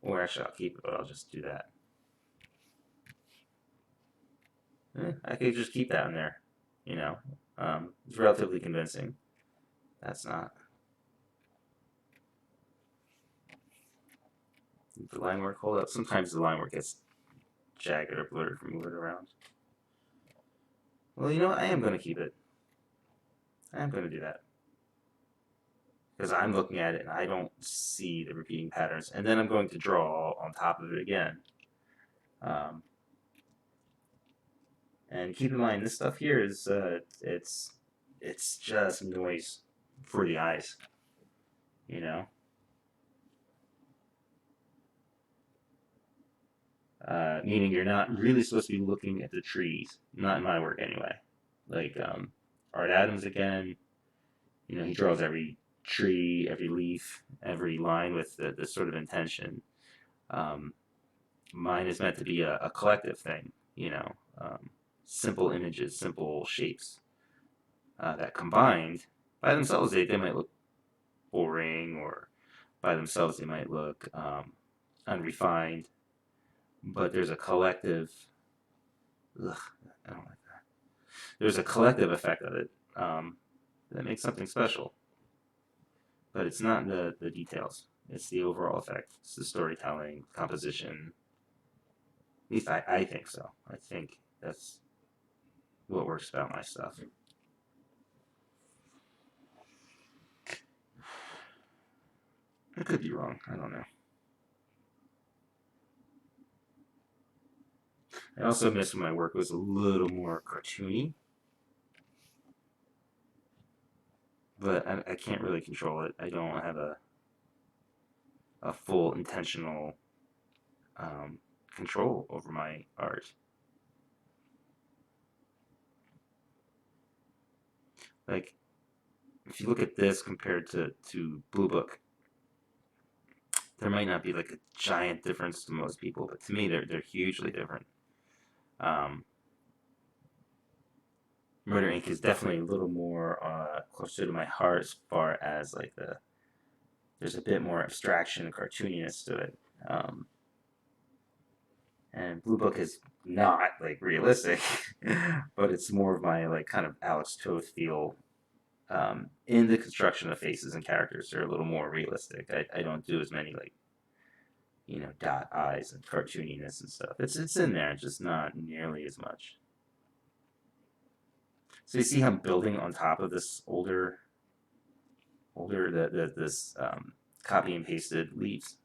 Or actually, I'll keep it, but I'll just do that. I could just keep that in there, you know. It's relatively convincing. That's not. The line work hold up. Sometimes the line work gets jagged or blurred if we move it around. Well, you know what? I am going to keep it. I am going to do that. Because I'm looking at it and I don't see the repeating patterns. And then I'm going to draw on top of it again. Um, and keep in mind, this stuff here is it's just noise for the eyes, you know. Meaning you're not really supposed to be looking at the trees. Not in my work anyway. Like Art Adams again, he draws every tree, every leaf, every line with the sort of intention. Um, Mine is meant to be a collective thing, simple images, simple shapes that combined by themselves they might look boring, or by themselves they might look unrefined, but there's a collective. Ugh, I don't like that. There's a collective effect of it that makes something special, but it's not the details. It's the overall effect. It's the storytelling, composition. At least I think so. I think that's what works about my stuff. I could be wrong. I don't know. I also miss when my work was a little more cartoony, but I can't really control it. I don't have a full intentional control over my art. Like, if you look at this compared to Blue Book, there might not be like a giant difference to most people, but to me, they're hugely different. Um, Murder Inc. is definitely a little more closer to my heart as far as like there's a bit more abstraction and cartooniness to it. And Blue Book is not like realistic, but it's more of my like kind of Alex Toth feel in the construction of faces and characters. They're a little more realistic. I don't do as many like dot eyes and cartooniness and stuff. It's in there, just not nearly as much. So you see how I'm building on top of this older this copy and pasted leaves.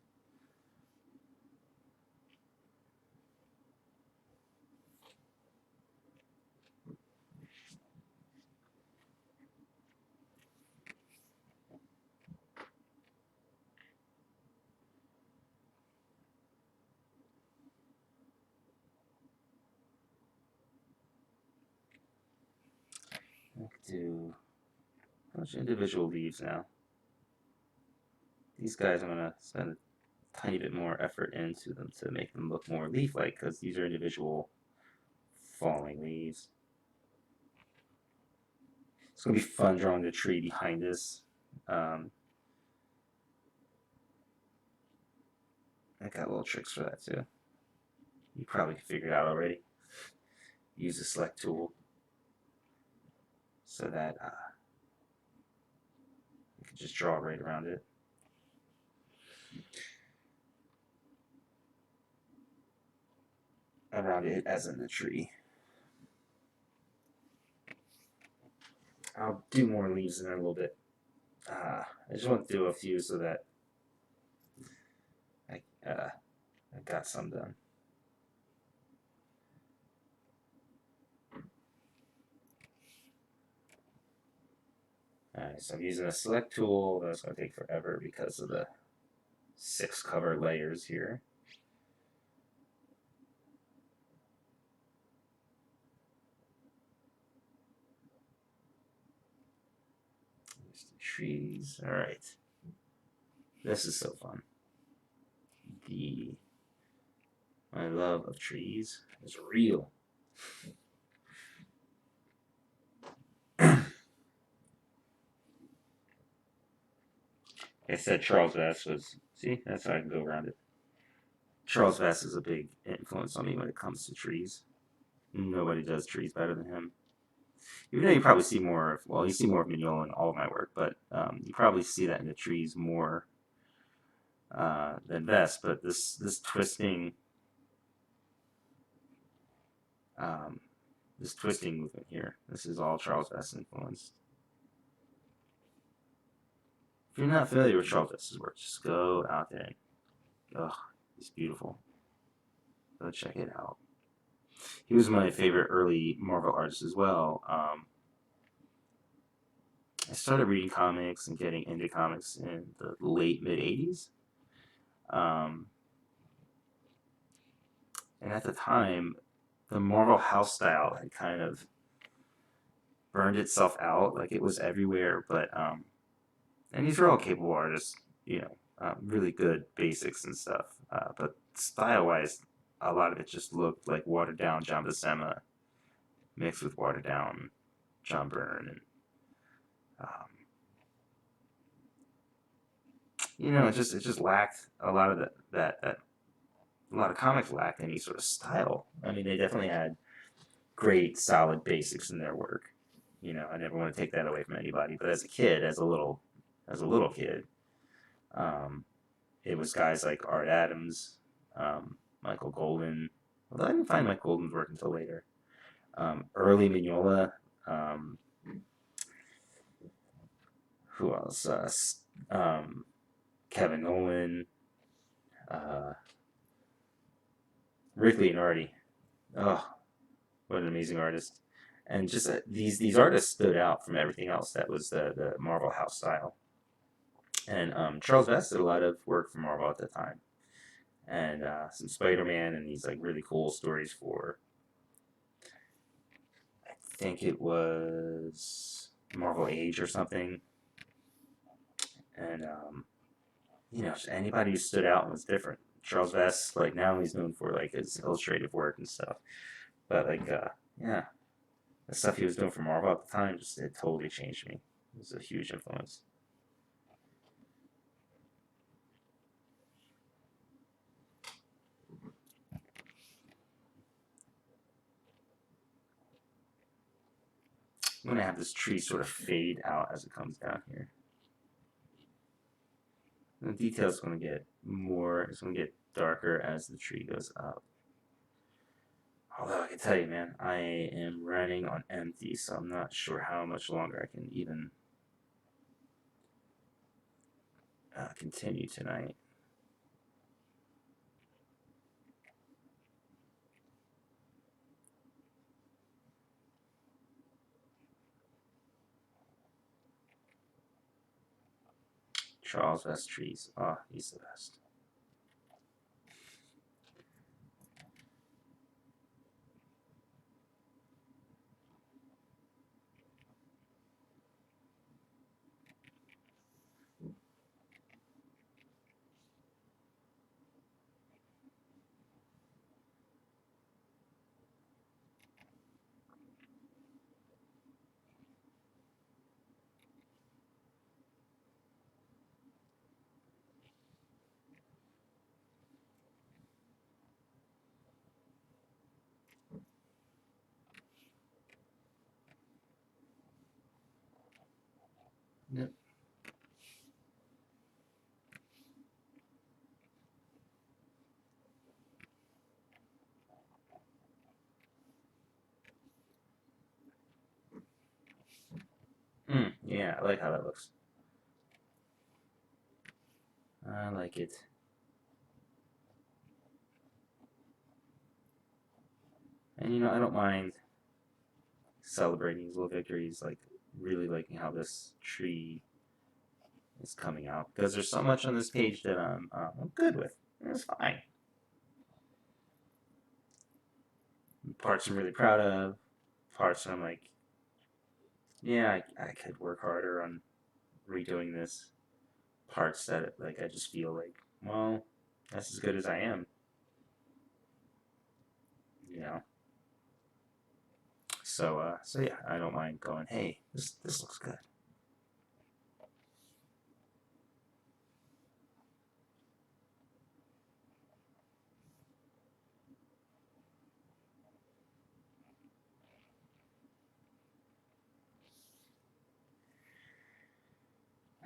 I could do a bunch of individual leaves now. These guys I'm gonna spend a tiny bit more effort into them to make them look more leaf-like, because these are individual falling leaves. It's gonna be fun drawing the tree behind this. Um, I got little tricks for that too. You probably figured it out already. Use the select tool so that you can just draw right around it. Around it as in the tree. I'll do more leaves in there a little bit. I just want to do a few so that I got some done. Alright, so I'm using a select tool. That's going to take forever because of the 6 cover layers here. There's the trees. Alright. This is so fun. My love of trees is real. I said Charles Vess was. See, that's how I can go around it. Charles Vess is a big influence on me when it comes to trees. Nobody does trees better than him. Even though you probably see more of, well, you see more of Mignola in all of my work, but you probably see that in the trees more than Vess. But this twisting, this twisting movement here, this is all Charles Vess influenced. If you're not familiar with Charles Vess's work, just go out there and, oh, it's beautiful. Go check it out. He was my favorite early Marvel artist as well. I started reading comics and getting into comics in the late mid '80s, um, and at the time, the Marvel house style had kind of burned itself out. Like it was everywhere, but and these are all capable artists, really good basics and stuff. But style wise, a lot of it just looked like watered down John Buscema mixed with watered down John Byrne, and um, it just lacked a lot of that a lot of comics lacked any sort of style. I mean, they definitely had great solid basics in their work. I never want to take that away from anybody, but as a kid, as a little kid, um, it was guys like Art Adams, Michael Golden. Although I didn't find Mike Golden's work until later. Early Mignola. Um, who else? Kevin Nolan. Uh, Rick Leonardi. Oh, what an amazing artist! And just these artists stood out from everything else that was the Marvel house style. And Charles Vess did a lot of work for Marvel at the time, and some Spider-Man and these like really cool stories for. I think it was Marvel Age or something, and just anybody who stood out and was different. Charles Vess, like now he's known for like his illustrative work and stuff, but like yeah, the stuff he was doing for Marvel at the time just it totally changed me. It was a huge influence. I'm gonna have this tree sort of fade out as it comes down here. The detail's gonna get more. It's gonna get darker as the tree goes up. Although I can tell you, man, I am running on empty, so I'm not sure how much longer I can even continue tonight. Charles Vest trees. Oh, he's the best. Yep. Yeah, I like how that looks. I like it. And I don't mind celebrating these little victories, like really liking how this tree is coming out because there's so much on this page that I'm good with. It's fine. Parts I'm really proud of. Parts I'm like, yeah, I could work harder on redoing this. Parts that like I just feel like, well, that's as good as I am. You know. So yeah, I don't mind going. Hey, this looks good.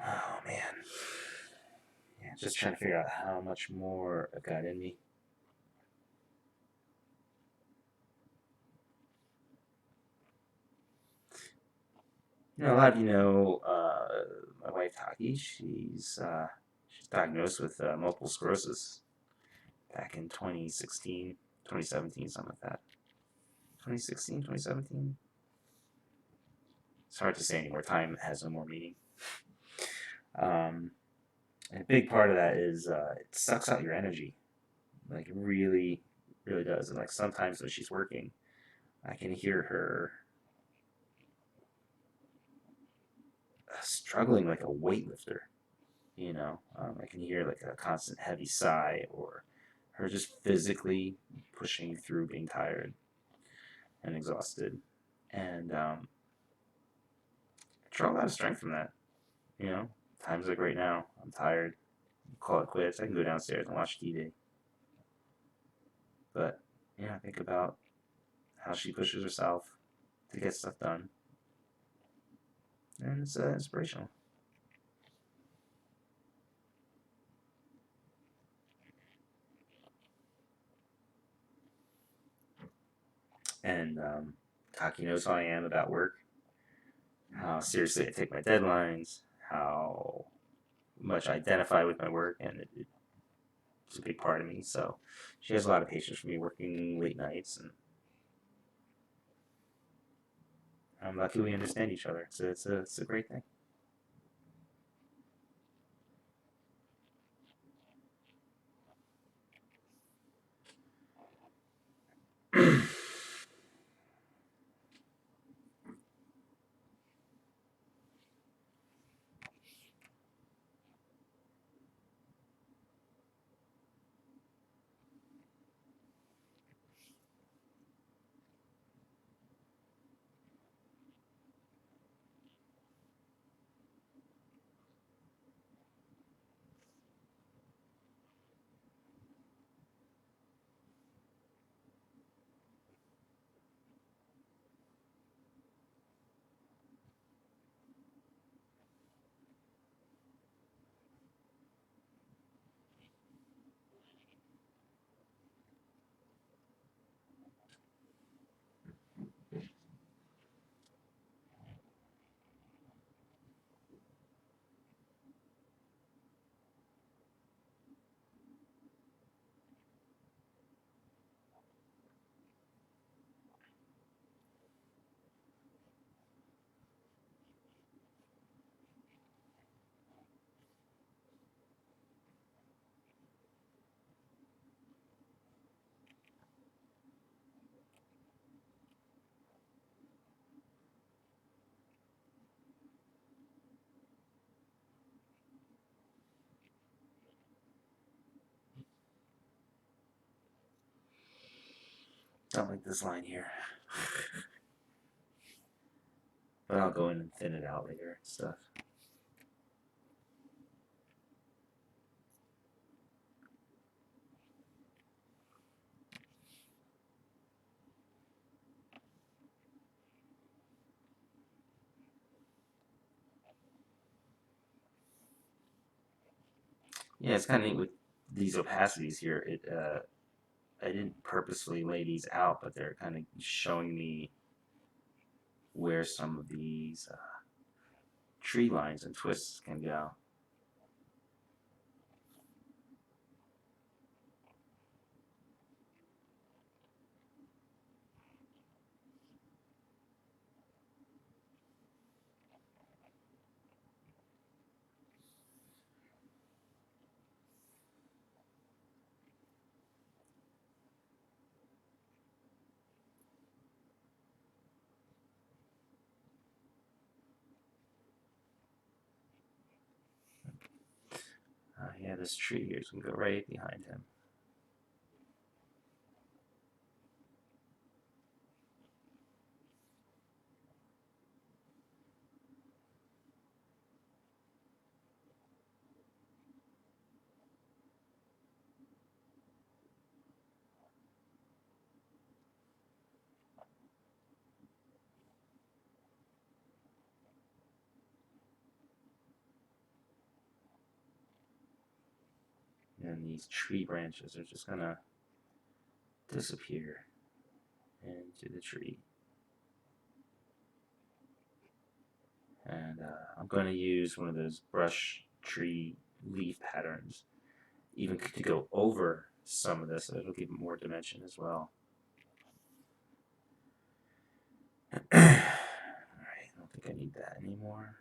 Oh man, yeah, just trying to figure out how much more I've got in me. A lot of my wife Taki. She's diagnosed with multiple sclerosis back in 2016, 2017, something like that. 2016, 2017. It's hard to say anymore. Time has no more meaning. And a big part of that is it sucks out your energy. Like, it really, really does. And like sometimes when she's working, I can hear her struggling like a weightlifter. I can hear like a constant heavy sigh, or her just physically pushing through being tired and exhausted. And I draw a lot of strength from that. You know, times like right now, I'm tired. Call it quits. I can go downstairs and watch TV. But yeah, I think about how she pushes herself to get stuff done, and it's inspirational. And Taki knows how I am about work, how seriously I take my deadlines, how much I identify with my work, and it's a big part of me. So she has a lot of patience for me working late nights, and I'm lucky we understand each other. It's a great thing. Don't like this line here, but I'll go in and thin it out later and stuff. Yeah, it's kind of neat with these opacities here. I didn't purposefully lay these out, but they're kind of showing me where some of these tree lines and twists can go. Yeah, this tree here is going to go right behind him. And these tree branches are just going to disappear into the tree. And I'm going to use one of those brush tree leaf patterns, even to go over some of this, so it'll give it more dimension as well. Alright, I don't think I need that anymore.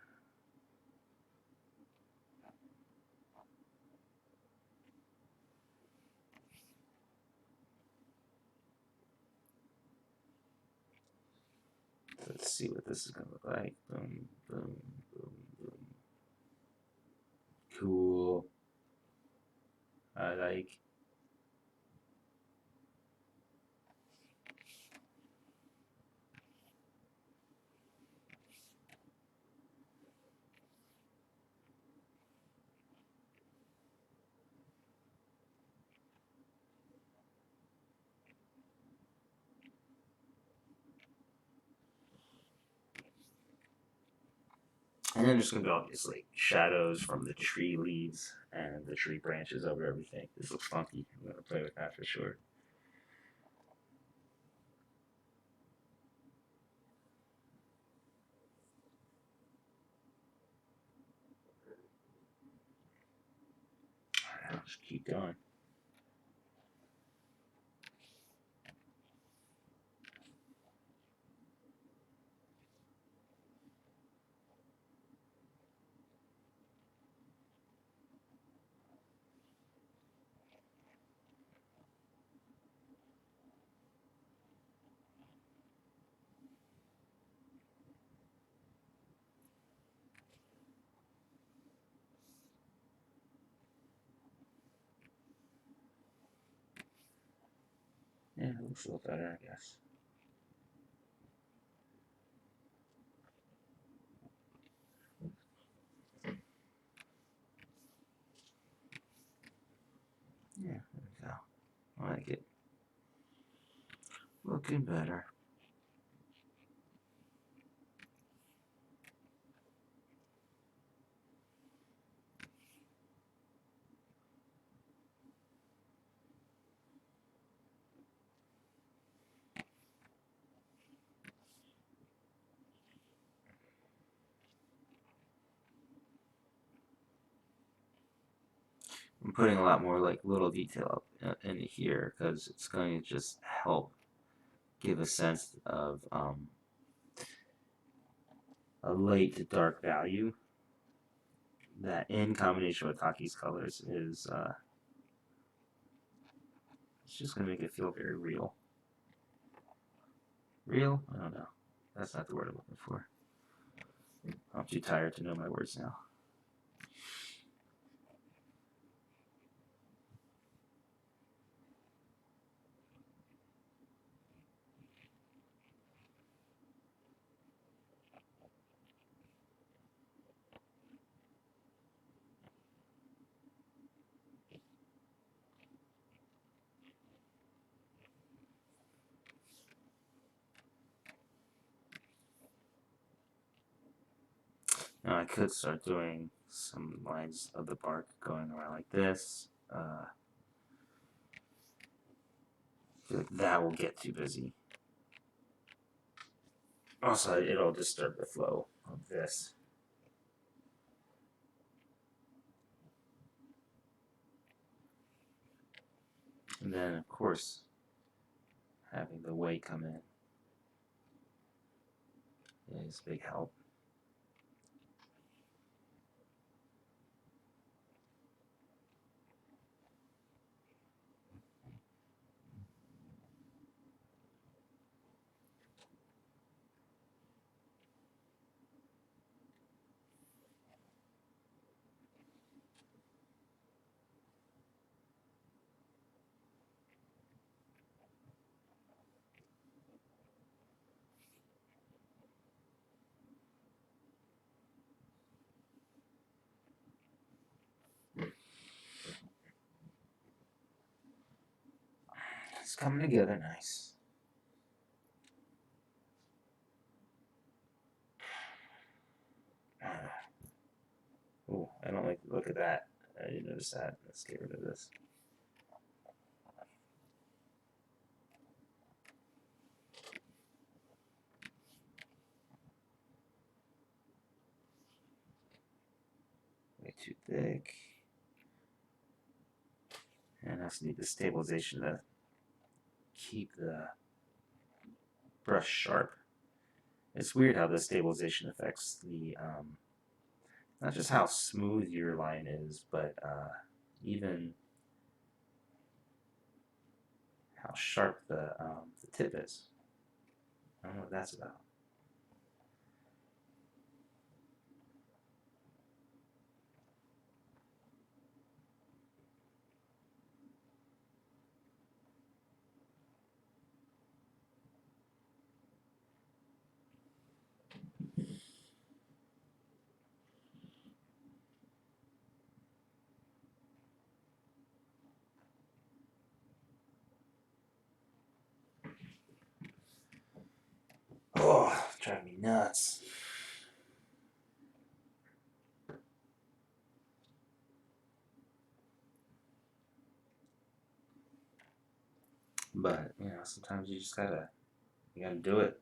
Let's see what this is going to look like. Boom, boom, boom, boom. Cool. I like. And then there's going to be all these like shadows from the tree leaves and the tree branches over everything. This looks funky. I'm going to play with that for sure. Alright, I'll just keep going. Yeah, it looks a little better, I guess. Yeah, there we go. I like it. Looking better. I'm putting a lot more like little detail up into here because it's going to just help give a sense of a light to dark value that in combination with Taki's colors is it's just going to make it feel very real. Real? I don't know. That's not the word I'm looking for. I'm too tired to know my words now. Now I could start doing some lines of the bark going around like this. I feel like that will get too busy. Also, it'll disturb the flow of this. And then, of course, having the weight come in is a big help. It's coming together nice. Oh, I don't like the look of that. I didn't notice that. Let's get rid of this. Way too thick. And I also need the stabilization to keep the brush sharp. It's weird how the stabilization affects the, not just how smooth your line is, but even how sharp the tip is. I don't know what that's about. Oh, it's driving me nuts. But, sometimes you just gotta do it.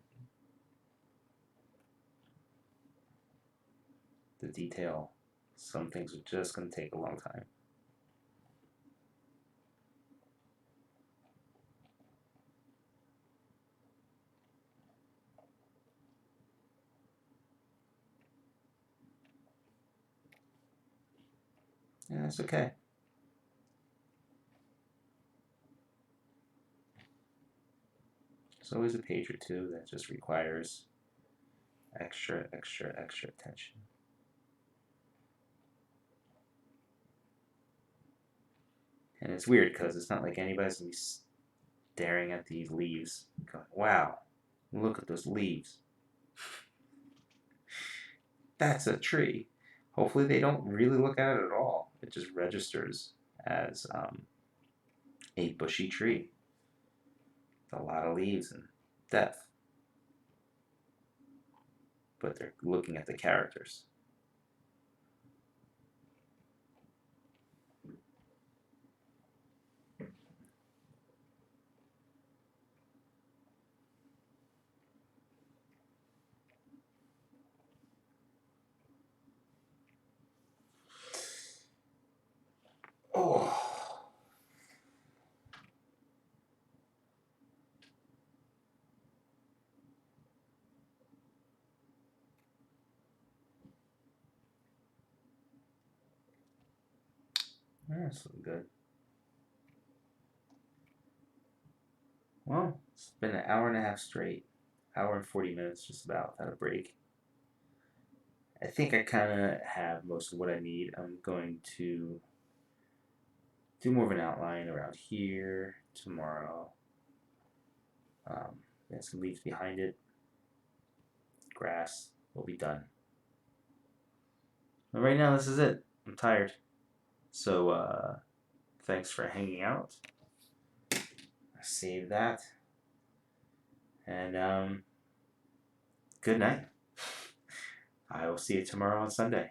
The detail. Some things are just gonna take a long time. Yeah, that's okay. There's always a page or two that just requires extra attention. And it's weird because it's not like anybody's gonna be staring at these leaves going, wow, look at those leaves. That's a tree. Hopefully they don't really look at it at all. It just registers as a bushy tree with a lot of leaves and depth. But they're looking at the characters. Oh. That's good. Well, it's been an hour and a half straight. Hour and 40 minutes just about without a break. I think I kind of have most of what I need. I'm going to do more of an outline around here tomorrow. There's some leaves behind it. Grass will be done. But right now, this is it. I'm tired. So, thanks for hanging out. Save that. And good night. I will see you tomorrow on Sunday.